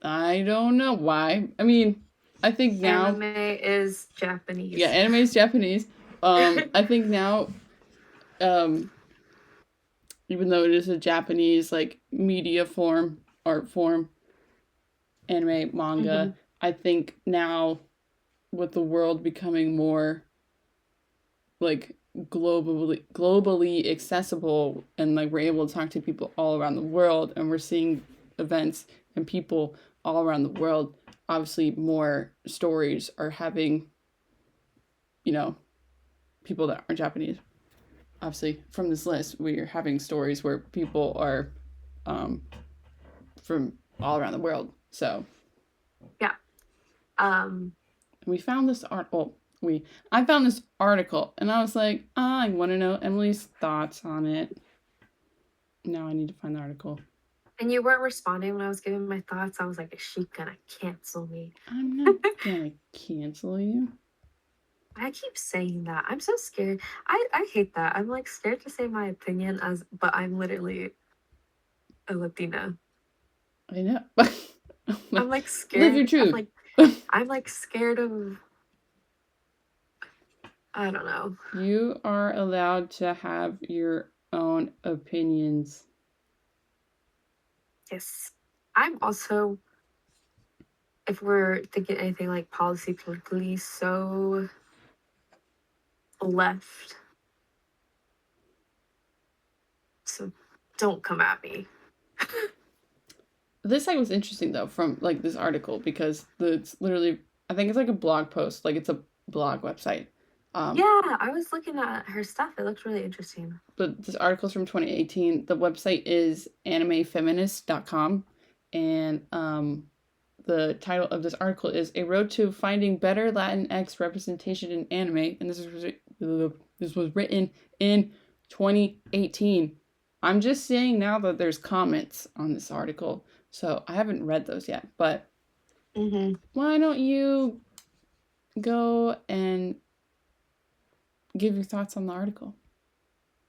I don't know why. I mean, I think now anime is Japanese. Yeah, anime is Japanese. I think now, even though it is a Japanese like media form, art form, anime, manga, I think now with the world becoming more like globally accessible, and like we're able to talk to people all around the world, and we're seeing events and people all around the world, obviously more stories are having, you know, people that aren't Japanese. Obviously from this list we're having stories where people are from all around the world. So yeah. we found this art. Well, I found this article and I was like, I want to know Emily's thoughts on it. Now I need to find the article. And you weren't responding when I was giving my thoughts. I was like, is she gonna cancel me? I'm not gonna cancel you. I keep saying that. I'm so scared. I hate that. I'm like scared to say my opinion but I'm literally a Latina. I know. I'm like scared. Live your truth. I'm like scared of, I don't know. You are allowed to have your own opinions. Yes. I'm also, if we're thinking anything like policy politically, so left. So don't come at me. This site was interesting though, from like this article, because it's literally, I think it's like a blog post, like it's a blog website. Yeah, I was looking at her stuff. It looks really interesting. But this article's from 2018. The website is animefeminist.com, and the title of this article is "A Road to Finding Better Latinx Representation in Anime," and this was written in 2018. I'm just saying now that there's comments on this article, so I haven't read those yet. But why don't you go and give your thoughts on the article?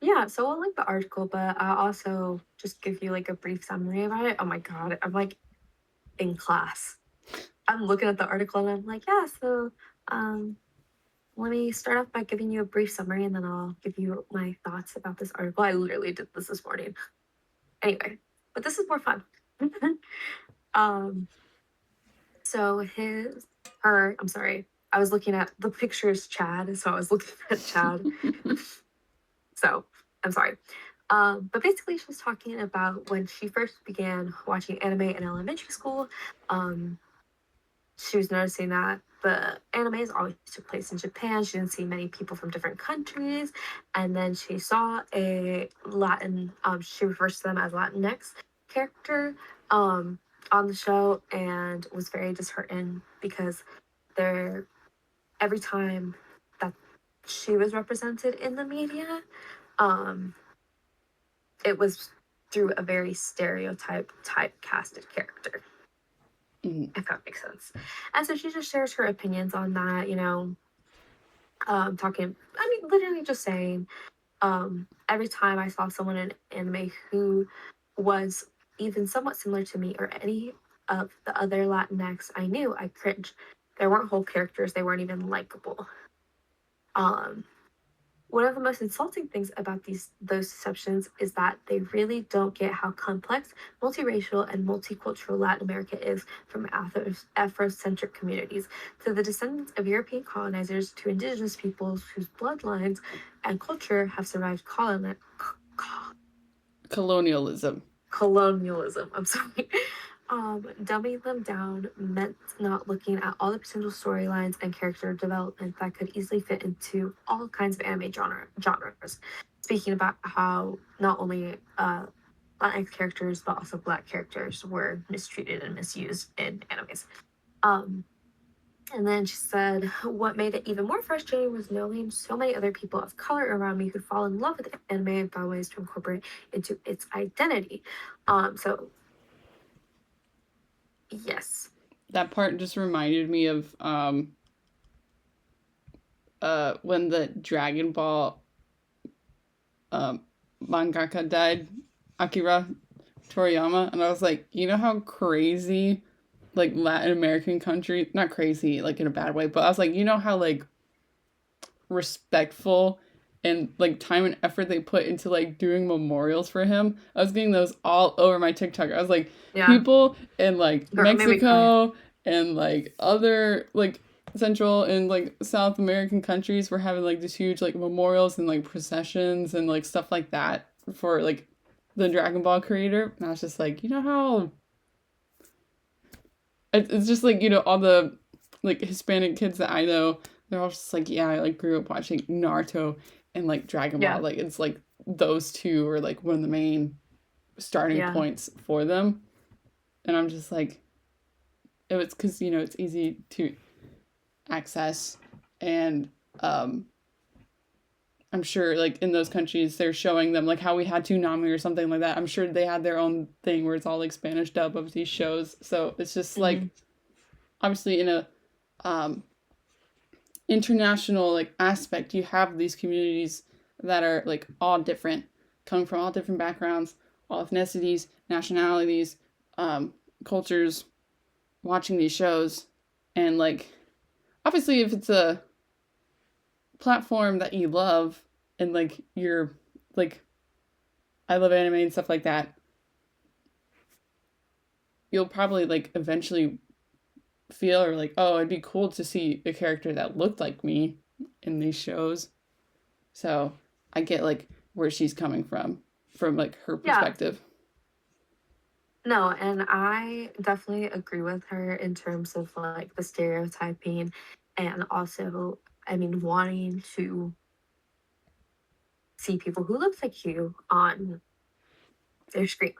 Yeah, so I'll link the article, but I'll also just give you like a brief summary about it. Oh my god, I'm like in class. I'm looking at the article and I'm like, yeah, so let me start off by giving you a brief summary and then I'll give you my thoughts about this article. I literally did this morning. Anyway, but this is more fun. So I'm sorry. I was looking at the pictures Chad, so I was looking at Chad. So I'm sorry. But basically she was talking about when she first began watching anime in elementary school. She was noticing that the animes always took place in Japan. She didn't see many people from different countries. And then she saw a Latin, she refers to them as Latinx character on the show and was very disheartened because every time that she was represented in the media, it was through a very typecasted character. If that makes sense. And so she just shares her opinions on that, literally just saying, every time I saw someone in anime who was even somewhat similar to me or any of the other Latinx I knew, I cringed. There weren't whole characters, they weren't even likable. One of the most insulting things about those deceptions is that they really don't get how complex, multiracial, and multicultural Latin America is, from Afrocentric communities to the descendants of European colonizers to indigenous peoples whose bloodlines and culture have survived colonialism. I'm sorry. Dumbing them down meant not looking at all the potential storylines and character development that could easily fit into all kinds of anime genres. Speaking about how not only Latinx characters but also Black characters were mistreated and misused in animes. And then she said, what made it even more frustrating was knowing so many other people of color around me who'd fall in love with anime and found ways to incorporate into its identity. So yes. That part just reminded me of when the Dragon Ball mangaka died, Akira Toriyama, and I was like, you know how crazy like Latin American country, not crazy like in a bad way, but I was like, you know how like respectful and like time and effort they put into like doing memorials for him. I was getting those all over my TikTok. I was like, people in like Mexico and like other like Central and like South American countries were having like these huge like memorials and like processions and like stuff like that for like the Dragon Ball creator. And I was just like, you know how it's just like, you know, all the like Hispanic kids that I know, they're all just like, yeah, I like grew up watching Naruto and like Dragon Ball. Like it's like those two are like one of the main starting points for them. And I'm just like, it was because, you know, it's easy to access and I'm sure like in those countries they're showing them like how we had Toonami or something like that. I'm sure they had their own thing where it's all like Spanish dub of these shows. So it's just like obviously in a international like aspect, you have these communities that are like all different, coming from all different backgrounds, all ethnicities, nationalities, cultures, watching these shows. And like obviously if it's a platform that you love and like you're like I love anime and stuff like that, you'll probably like eventually feel or like, oh, it'd be cool to see a character that looked like me in these shows. So I get like where she's coming from like her perspective. No, and I definitely agree with her in terms of like the stereotyping and also, I mean, wanting to see people who look like you on their screen.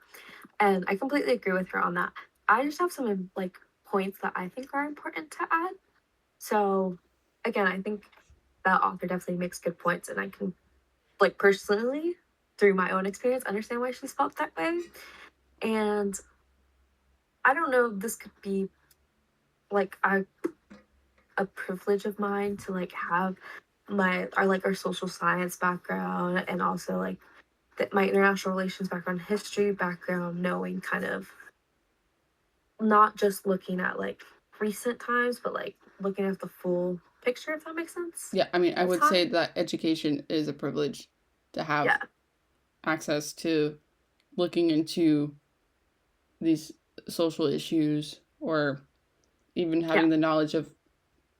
And I completely agree with her on that. I just have some like points that I think are important to add. So again, I think that author definitely makes good points, and I can like personally, through my own experience, understand why she's felt that way. And I don't know, this could be like a privilege of mine to like have our social science background, and also like my international relations background, history background, knowing kind of not just looking at like recent times, but like looking at the full picture, if that makes sense. Yeah, I mean, I would say that education is a privilege to have access to looking into these social issues, or even having the knowledge of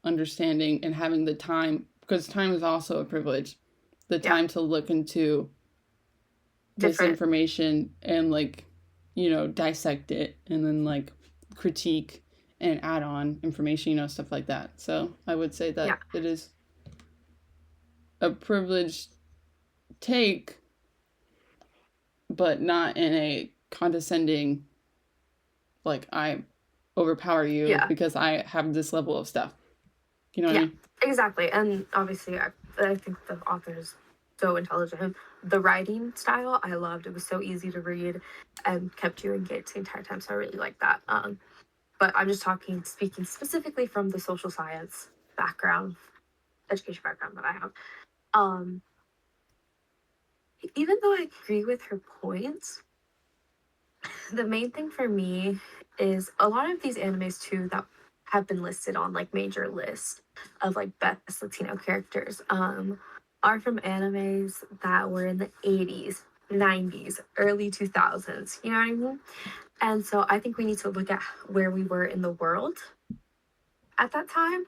understanding and having the time, because time is also a privilege, the time to look into this information and like, you know, dissect it and then like critique and add on information, you know, stuff like that. So I would say that it is a privileged take, but not in a condescending, like I overpower you because I have this level of stuff. You know what I mean? Exactly. And obviously I think the author is so intelligent. The writing style I loved. It was so easy to read and kept you engaged the entire time. So I really like that. But I'm just speaking specifically from the social science background, education background that I have. Even though I agree with her points, the main thing for me is a lot of these animes too that have been listed on like major lists of like best Latino characters are from animes that were in the 80s, 90s, early 2000s. You know what I mean? And so I think we need to look at where we were in the world at that time.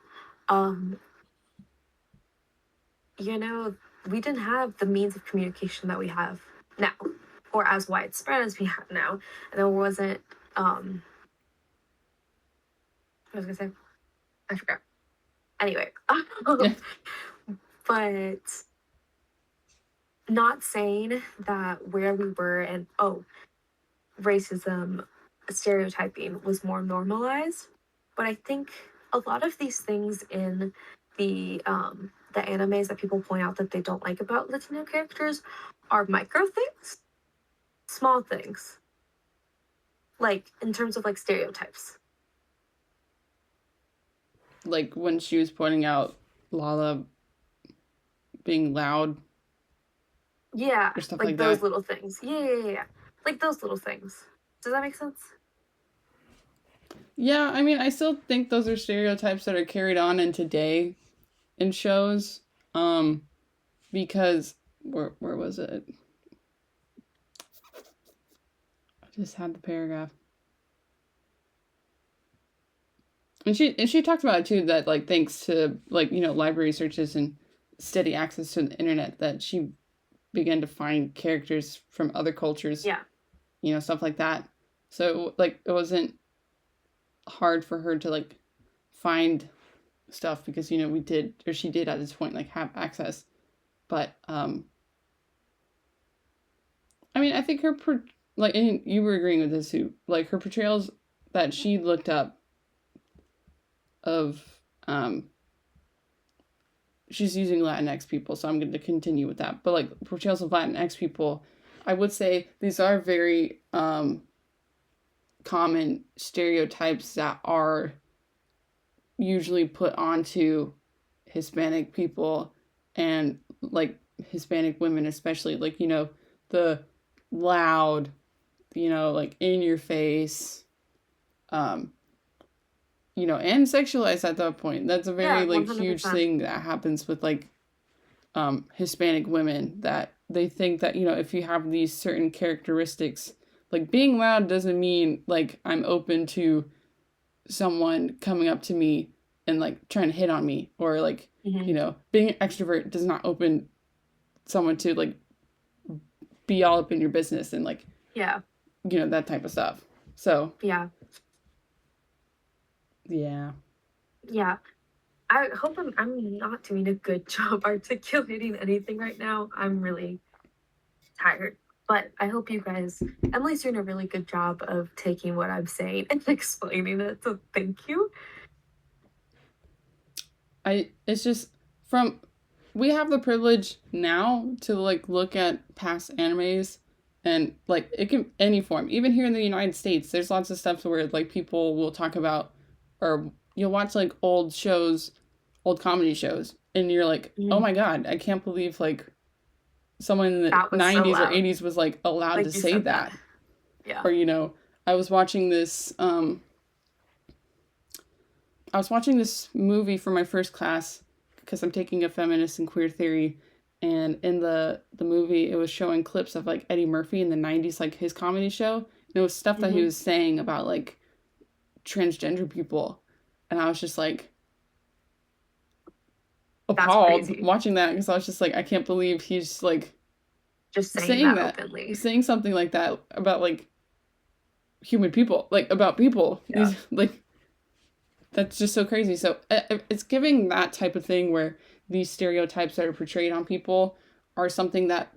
You know, we didn't have the means of communication that we have now, or as widespread as we have now. And there wasn't, I was gonna say, I forgot. Anyway, but not saying that where we were and racism, stereotyping was more normalized, but I think a lot of these things in the animes that people point out that they don't like about Latino characters are micro things, small things, like in terms of like stereotypes. Like when she was pointing out Lala being loud. Yeah, or stuff like those little things. Yeah. Like those little things. Does that make sense? Yeah, I mean, I still think those are stereotypes that are carried on in today in shows. Because where was it? I just had the paragraph. And she talked about it too, that like thanks to like, you know, library searches and steady access to the internet, that she began to find characters from other cultures. Yeah. You know, stuff like that. So like it wasn't hard for her to like find stuff because, you know, she did at this point like have access. But I mean, I think like, and you were agreeing with this too, like her portrayals that she looked up of she's using Latinx people, so I'm going to continue with that. But like portrayals of Latinx people, I would say these are very common stereotypes that are usually put onto Hispanic people and like Hispanic women, especially, like, you know, the loud, you know, like in your face, you know, and sexualized at that point. That's a very like 100%. huge thing that happens with like Hispanic women, that they think that, you know, if you have these certain characteristics, like being loud doesn't mean like I'm open to someone coming up to me and like trying to hit on me, or like, you know, being an extrovert does not open someone to like be all up in your business and like, yeah, you know, that type of stuff. So yeah, yeah. I hope I'm not doing a good job articulating anything right now. I'm really tired, but I hope you guys, Emily's doing a really good job of taking what I'm saying and explaining it, so thank you. It's just we have the privilege now to like look at past animes, and like it can any form. Even here in the United States, there's lots of stuff where like people will talk about, or you'll watch like old shows, old comedy shows, and you're like, oh my god, I can't believe like someone in the 90s or 80s was like allowed like to say that. Yeah. Or, you know, I was watching this movie for my first class because I'm taking a feminist and queer theory, and in the movie it was showing clips of like Eddie Murphy in the 90s, like his comedy show, and it was stuff that he was saying about like transgender people, and I was just like appalled watching that, because I was just like, I can't believe he's like just saying that openly, saying something like that about like human people, like about people. These, like, that's just so crazy. So it's giving that type of thing where these stereotypes that are portrayed on people are something that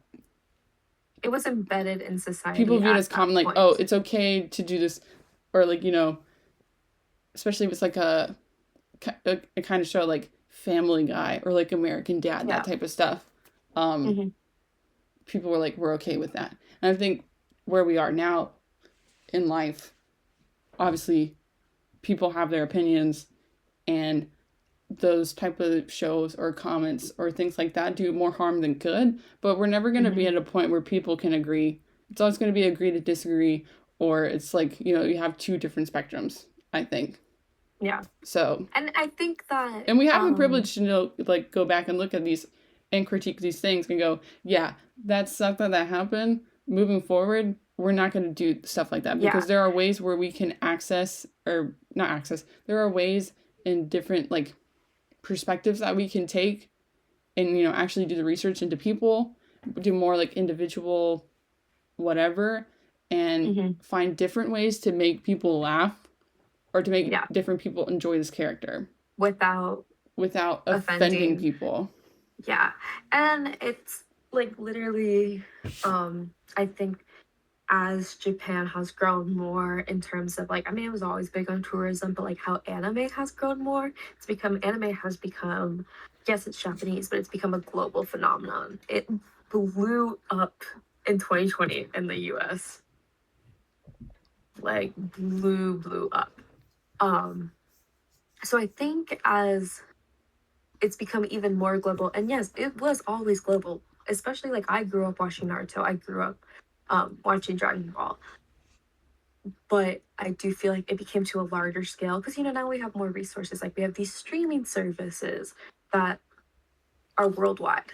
it was embedded in society. People view it as common, like, oh, it's okay to do this, or like, you know, especially if it's like a kind of show like Family Guy or like American Dad, that type of stuff. People were like, we're okay with that. And I think where we are now in life, obviously people have their opinions, and those type of shows or comments or things like that do more harm than good, but we're never going to be at a point where people can agree. It's always going to be agree to disagree, or it's like, you know, you have two different spectrums, I think. Yeah. So, and I think that, and we have the privilege to know, like, go back and look at these and critique these things and go, yeah, that sucked that happened. Moving forward, we're not going to do stuff like that, because there are ways where we can access, or not access, there are ways in different like perspectives that we can take and, you know, actually do the research into people, do more like individual whatever, and find different ways to make people laugh, or to make different people enjoy this character without offending people. Yeah. And it's like literally, I think as Japan has grown more in terms of like, I mean, it was always big on tourism, but like how anime has grown more, anime has become, yes, it's Japanese, but it's become a global phenomenon. It blew up in 2020 in the US. Like blew up. So I think as it's become even more global, and yes, it was always global, especially like I grew up watching Naruto, I grew up watching Dragon Ball, but I do feel like it became to a larger scale because, you know, now we have more resources, like we have these streaming services that are worldwide,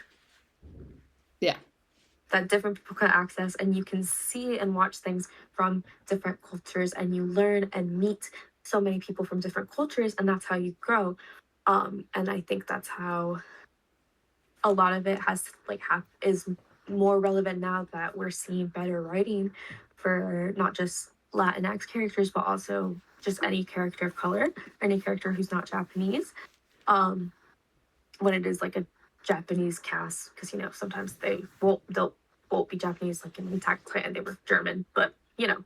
that different people can access, and you can see and watch things from different cultures, and you learn and meet so many people from different cultures, and that's how you grow. And I think that's how a lot of it has like is more relevant now that we're seeing better writing for not just Latinx characters, but also just any character of color, any character who's not Japanese. When it is like a Japanese cast, because, you know, sometimes they'll be Japanese, like in Attack on Titan, they were German, but, you know.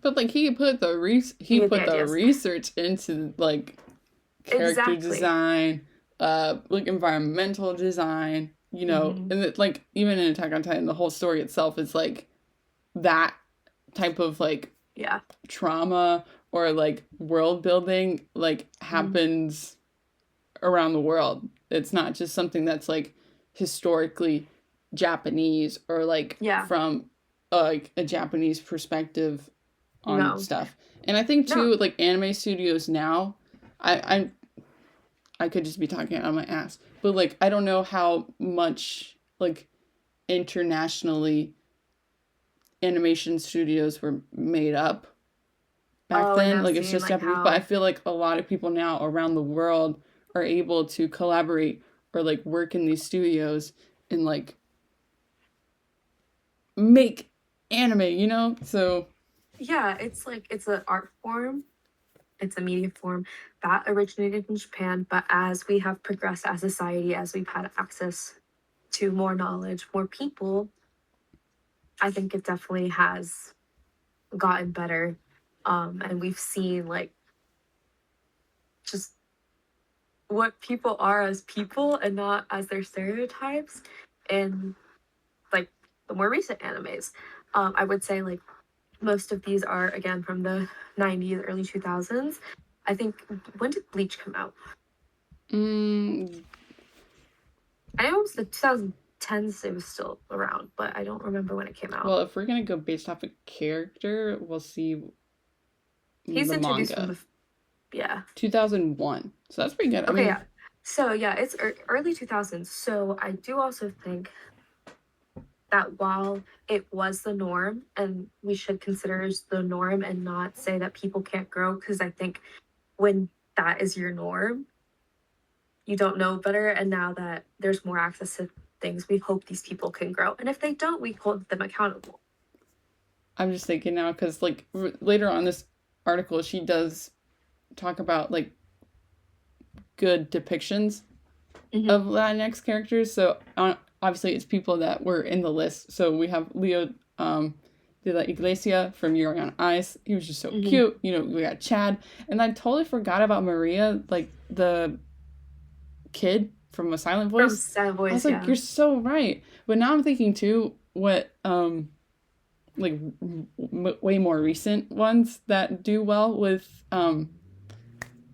But like he put the research into like character design, like environmental design, you know, Mm-hmm. and it, like even in Attack on Titan, the whole story itself is like that type of like Yeah. trauma or like world building like happens around the world. It's not just something that's like historically Japanese or like Yeah. from like a Japanese perspective on No. stuff. And I think No. too, like anime studios now, I could just be talking out of my ass, but like I don't know how much like internationally animation studios were made up back Oh, and then. now Like it's seeing just like Japanese, but I how, feel like a lot of people now around the world are able to collaborate or like work in these studios and like make anime, you know? So yeah, it's like it's an art form, it's a media form that originated in Japan, but as we have progressed as a society, as we've had access to more knowledge, more people, I think it definitely has gotten better. And we've seen like just what people are as people and not as their stereotypes in like the more recent animes. I would say like most of these are again from the 90s, early 2000s. I think when did Bleach come out? mm, I know it was the 2010s, it was still around, but I don't remember when it came out. well, if we're gonna go based off a character, we'll see He's the introduced from manga. the, yeah. 2001. So that's pretty good. I Okay, mean, yeah. So yeah, it's early 2000s. So I do also think that while it was the norm, and we should consider it as the norm and not say that people can't grow, because I think when that is your norm, you don't know better. And now that there's more access to things, we hope these people can grow. And if they don't, we hold them accountable. I'm just thinking now because like later on this article, she does talk about like good depictions Mm-hmm. of Latinx characters. So obviously, it's people that were in the list. So we have Leo de la Iglesia from Yuri on Ice. He was just so Mm-hmm. cute. You know, we got Chad, and I totally forgot about Maria, like the kid from A Silent From Voice. Sad I was Voice, like, yeah. you're so right. But now I'm thinking too, what like way more recent ones that do well with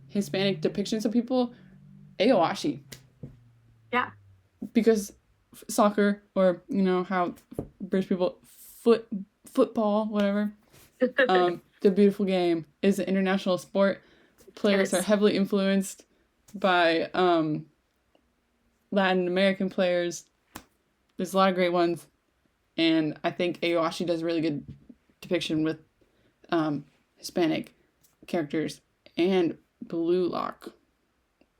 Hispanic depictions of people, Aoashi, Yeah. because soccer or you know how British people football whatever, the beautiful game is an international sport. It Players are is. heavily influenced by Latin American players. There's a lot of great ones, and I think Aoashi does a really good depiction with Hispanic characters and Blue Lock.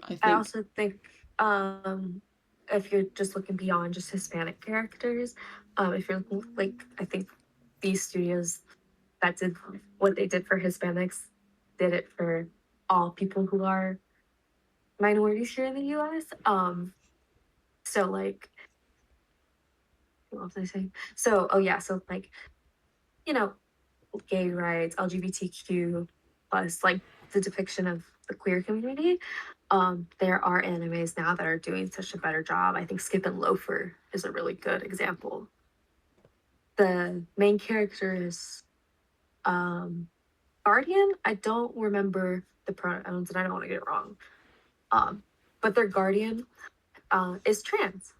I I think also think if you're just looking beyond just Hispanic characters, if you're looking like I think these studios that did what they did for Hispanics did it for all people who are minorities here in the US. So like what was I saying? So oh yeah, so like, you know, gay rights, LGBTQ plus like the depiction of the queer community. There are animes now that are doing such a better job. I think Skip and Loafer is a really good example. The main character is Guardian. I don't remember the pronouns and I don't want to get it wrong. Um, but their guardian is trans.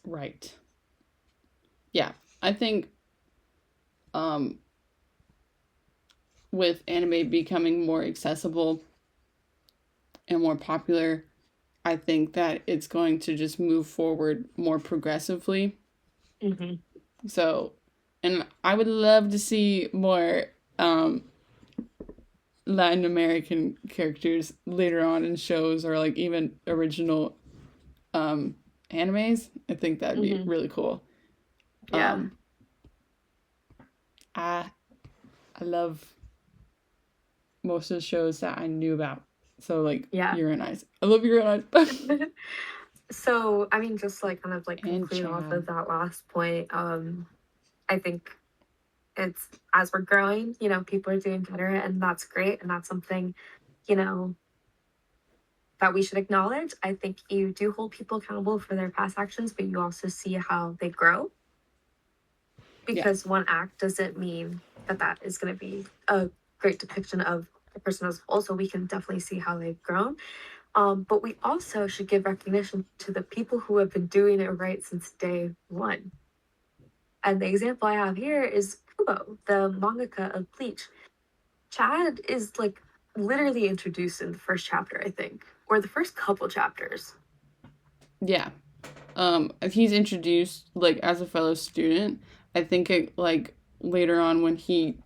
right. Yeah, I think um, with anime becoming more accessible and more popular, I think that it's going to just move forward more progressively. Mm-hmm. So, and I would love to see more Latin American characters later on in shows or like even original um, animes. I think that'd be Mm-hmm. really cool. Yeah. Um, I I love most of the shows that I knew about. So like Yeah. You're Nice. I love You're Nice. So I mean, just like kind of like And conclude off of Chad. that last point. I think it's as we're growing, you know, people are doing better, and that's great, and that's something you know, that we should acknowledge. I think you do hold people accountable for their past actions, but you also see how they grow. Because one act doesn't mean that that is going to be a great depiction of the person as a whole. So we can definitely see how they've grown. But we also should give recognition to the people who have been doing it right since day one. And the example I have here is Kubo, the mangaka of Bleach. Chad is like literally introduced in the first chapter, I think, or the first couple chapters. Yeah. He's introduced like as a fellow student. I think it like later on when he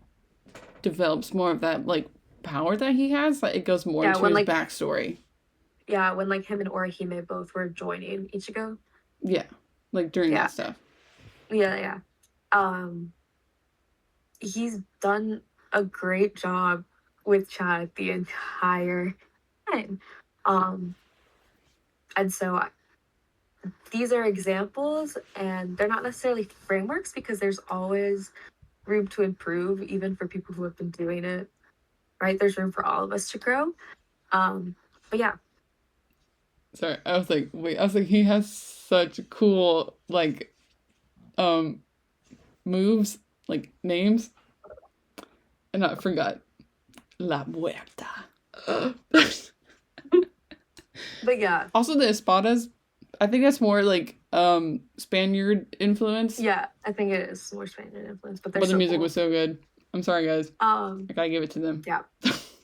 develops more of that like power that he has, like it goes more into his like, backstory. Yeah, when like him and Orihime both were joining Ichigo. Yeah, like during that stuff. Yeah. He's done a great job with Chad the entire time. And so these are examples, and they're not necessarily frameworks because there's always room to improve, even for people who have been doing it, right? There's room for all of us to grow. But yeah. Sorry, I was like, he has such cool, like, moves, like, names. And I forgot. La Muerta. But yeah. Also, the espadas, I think that's more, like, Spaniard influence. Yeah, I think it is more Spaniard influence. But the music was so good. I'm sorry, guys. I gotta give it to them. Yeah.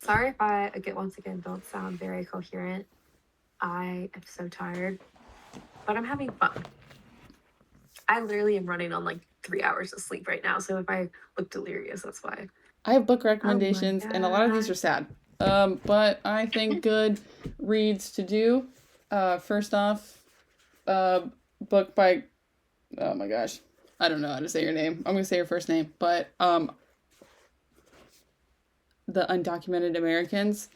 Sorry if I, once again, don't sound very coherent. I am so tired. But I'm having fun. I literally am running on like 3 hours of sleep right now. So if I look delirious, that's why. I have book recommendations, and a lot of these are sad. But I think good reads to do. First off, book by, oh my gosh, I don't know how to say your name. I'm gonna say your first name, but The Undocumented Americans.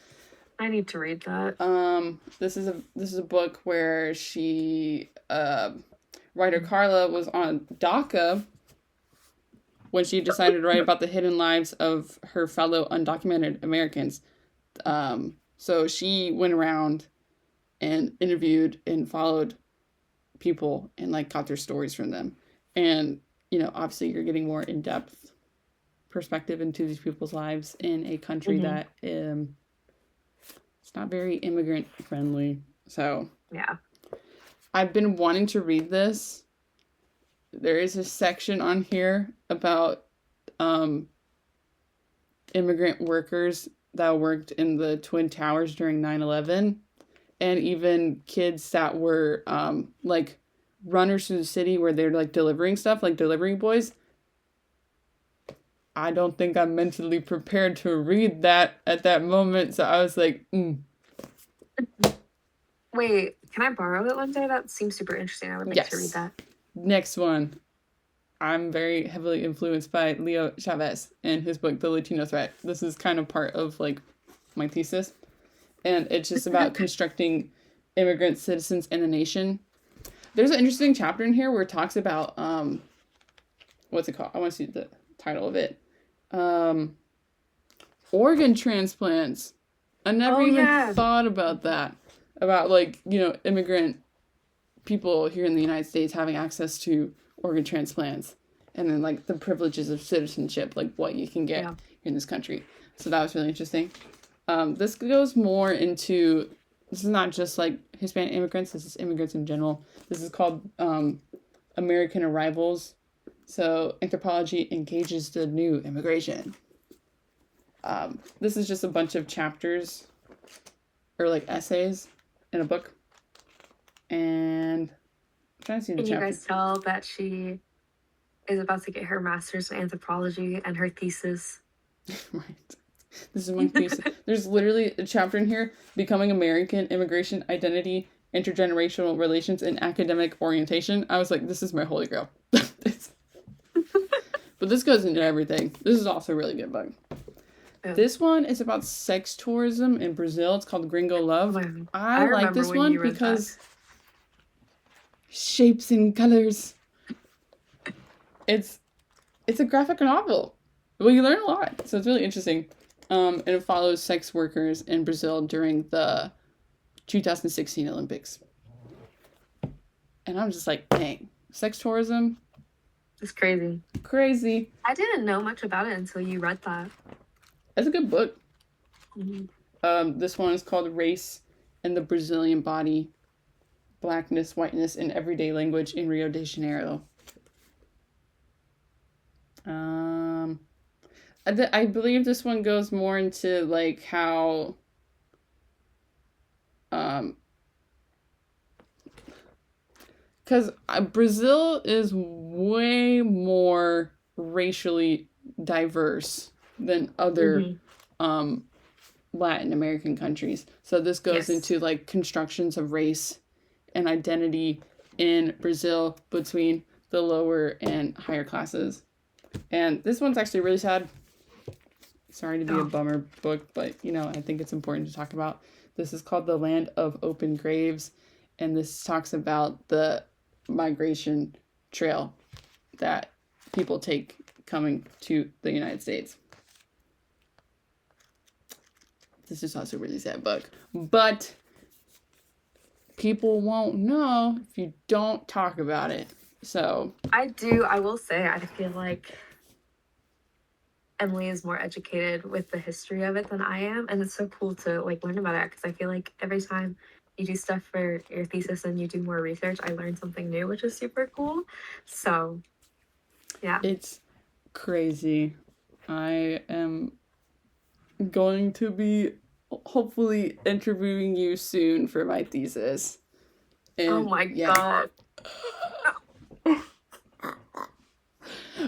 I need to read that. This is a book where she, writer Carla was on DACA when she decided to write about the hidden lives of her fellow undocumented Americans. So she went around and interviewed and followed people and like got their stories from them. And, you know, obviously you're getting more in-depth perspective into these people's lives in a country that it's not very immigrant friendly. So yeah, I've been wanting to read this. There is a section on here about immigrant workers that worked in the Twin Towers during 9/11, and even kids that were like runners through the city where they're like delivering stuff, like delivery boys. I don't think I'm mentally prepared to read that at that moment, so I was like, Wait, can I borrow it one day? That seems super interesting. I would like to read that. Next one. I'm very heavily influenced by Leo Chavez and his book, The Latino Threat. This is kind of part of, like, my thesis. And it's just about constructing immigrant citizens in a nation. There's an interesting chapter in here where it talks about, what's it called? I want to see the title of it. Organ transplants. I never even thought about that. About, like, you know, immigrant people here in the United States having access to organ transplants, and then like the privileges of citizenship, like what you can get in this country. So that was really interesting. This goes more into, this is not just like Hispanic immigrants, this is immigrants in general. This is called American Arrivals. So anthropology engages the new immigration. This is just a bunch of chapters or like essays in a book. And I'm trying to see the chapter. Can you guys tell that she is about to get her master's in anthropology and her thesis? Right. This is my thesis. There's literally a chapter in here, Becoming American, Immigration, Identity, Intergenerational Relations, and Academic Orientation. I was like, this is my holy grail. But this goes into everything. This is also a really good book. Yeah. This one is about sex tourism in Brazil. It's called Gringo Love. I like this one because shapes and colors. It's a graphic novel. Well, you learn a lot, so it's really interesting. And it follows sex workers in Brazil during the 2016 Olympics. And I'm just like, dang, sex tourism? It's crazy. Crazy. I didn't know much about it until you read that. It's a good book. Mm-hmm. This one is called Race and the Brazilian Body, Blackness, Whiteness, and Everyday Language in Rio de Janeiro. I believe this one goes more into like how because Brazil is way more racially diverse than other Latin American countries. So this goes into like constructions of race and identity in Brazil between the lower and higher classes. And this one's actually really sad. Sorry to be a bummer book, but I think it's important to talk about. This is called The Land of Open Graves, and this talks about the migration trail that people take coming to the United States. This is also a really sad book, but people won't know if you don't talk about it. So I will say, I feel like Emily is more educated with the history of it than I am, and it's so cool to like learn about it, because I feel like every time you do stuff for your thesis and you do more research, I learn something new, which is super cool. So yeah, it's crazy. I am going to be hopefully interviewing you soon for my thesis. And, oh my god.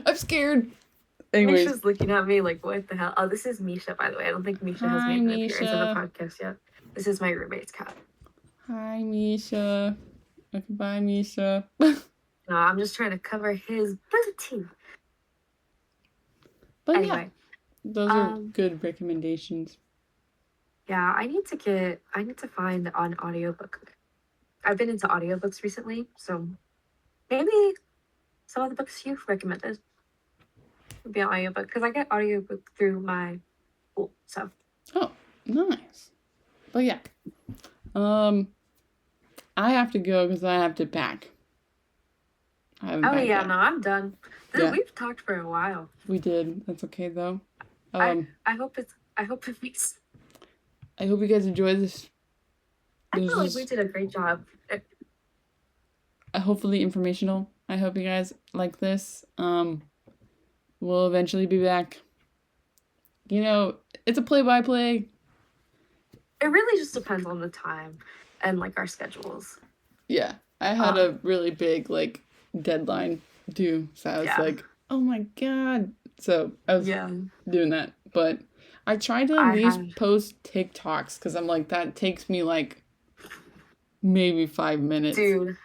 I'm scared. Anyways. Misha's looking at me like, what the hell? Oh, this is Misha, by the way. I don't think Misha has made an appearance in the podcast yet. This is my roommate's cat. Hi, Misha. Okay, bye, Misha. No, I'm just trying to cover his booty. But anyway, those are good recommendations. Yeah, I need to find an audiobook. I've been into audiobooks recently, so maybe some of the books you've recommended would be an audiobook, because I get audiobook through my school, so. Oh, nice. But yeah. I have to go because I have to pack. No, I'm done. Dude, we've talked for a while. We did. That's okay though. I hope it makes. I hope you guys enjoy this. I feel like we did a great job. Hopefully informational. I hope you guys like this. We'll eventually be back. It's a play-by-play. It really just depends on the time and like our schedules. Yeah, I had a really big like deadline due, so I was like, oh my god. So I was doing that, but I tried to at least post TikToks, because I'm like, that takes me like maybe 5 minutes. Dude,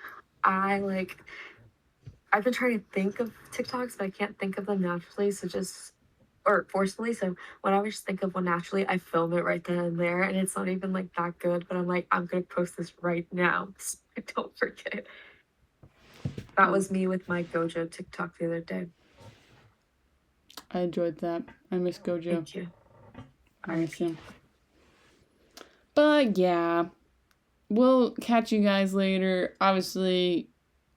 I've been trying to think of TikToks, but I can't think of them naturally, or forcefully. So when I just think of one naturally, I film it right then and there, and it's not even like that good, but I'm like, I'm gonna post this right now so I don't forget. That was me with my Gojo TikTok the other day. I enjoyed that. I miss Gojo. Thank you. I miss him. But yeah, we'll catch you guys later. Obviously,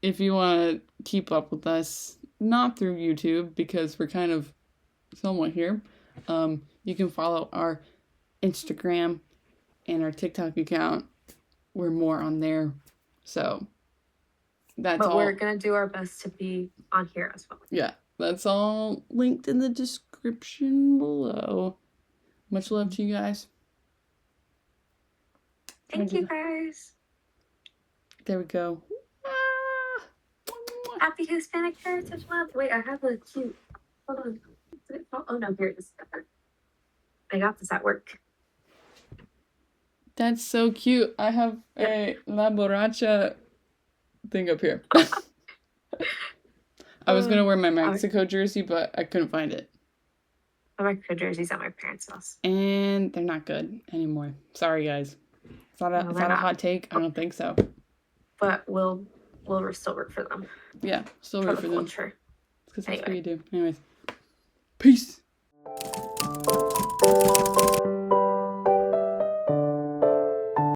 if you want to keep up with us, not through YouTube, because we're kind of somewhat here, you can follow our Instagram and our TikTok account. We're more on there, so that's all. But we're gonna do our best to be on here as well. Yeah, that's all linked in the description below. Much love to you guys. Thank you guys. There we go. Happy Hispanic Heritage Month. Wait, I have a cute. Hold on. Oh no, here it is. I got this at work. That's so cute. I have a La Borracha thing up here. I was going to wear my Mexico jersey, but I couldn't find it. My Mexico jersey's at my parents' house. And they're not good anymore. Sorry, guys. It's not a hot take. I don't think so. But we'll still work for them. Yeah, still work for them. Culture. Because that's what you do. Anyways. Peace.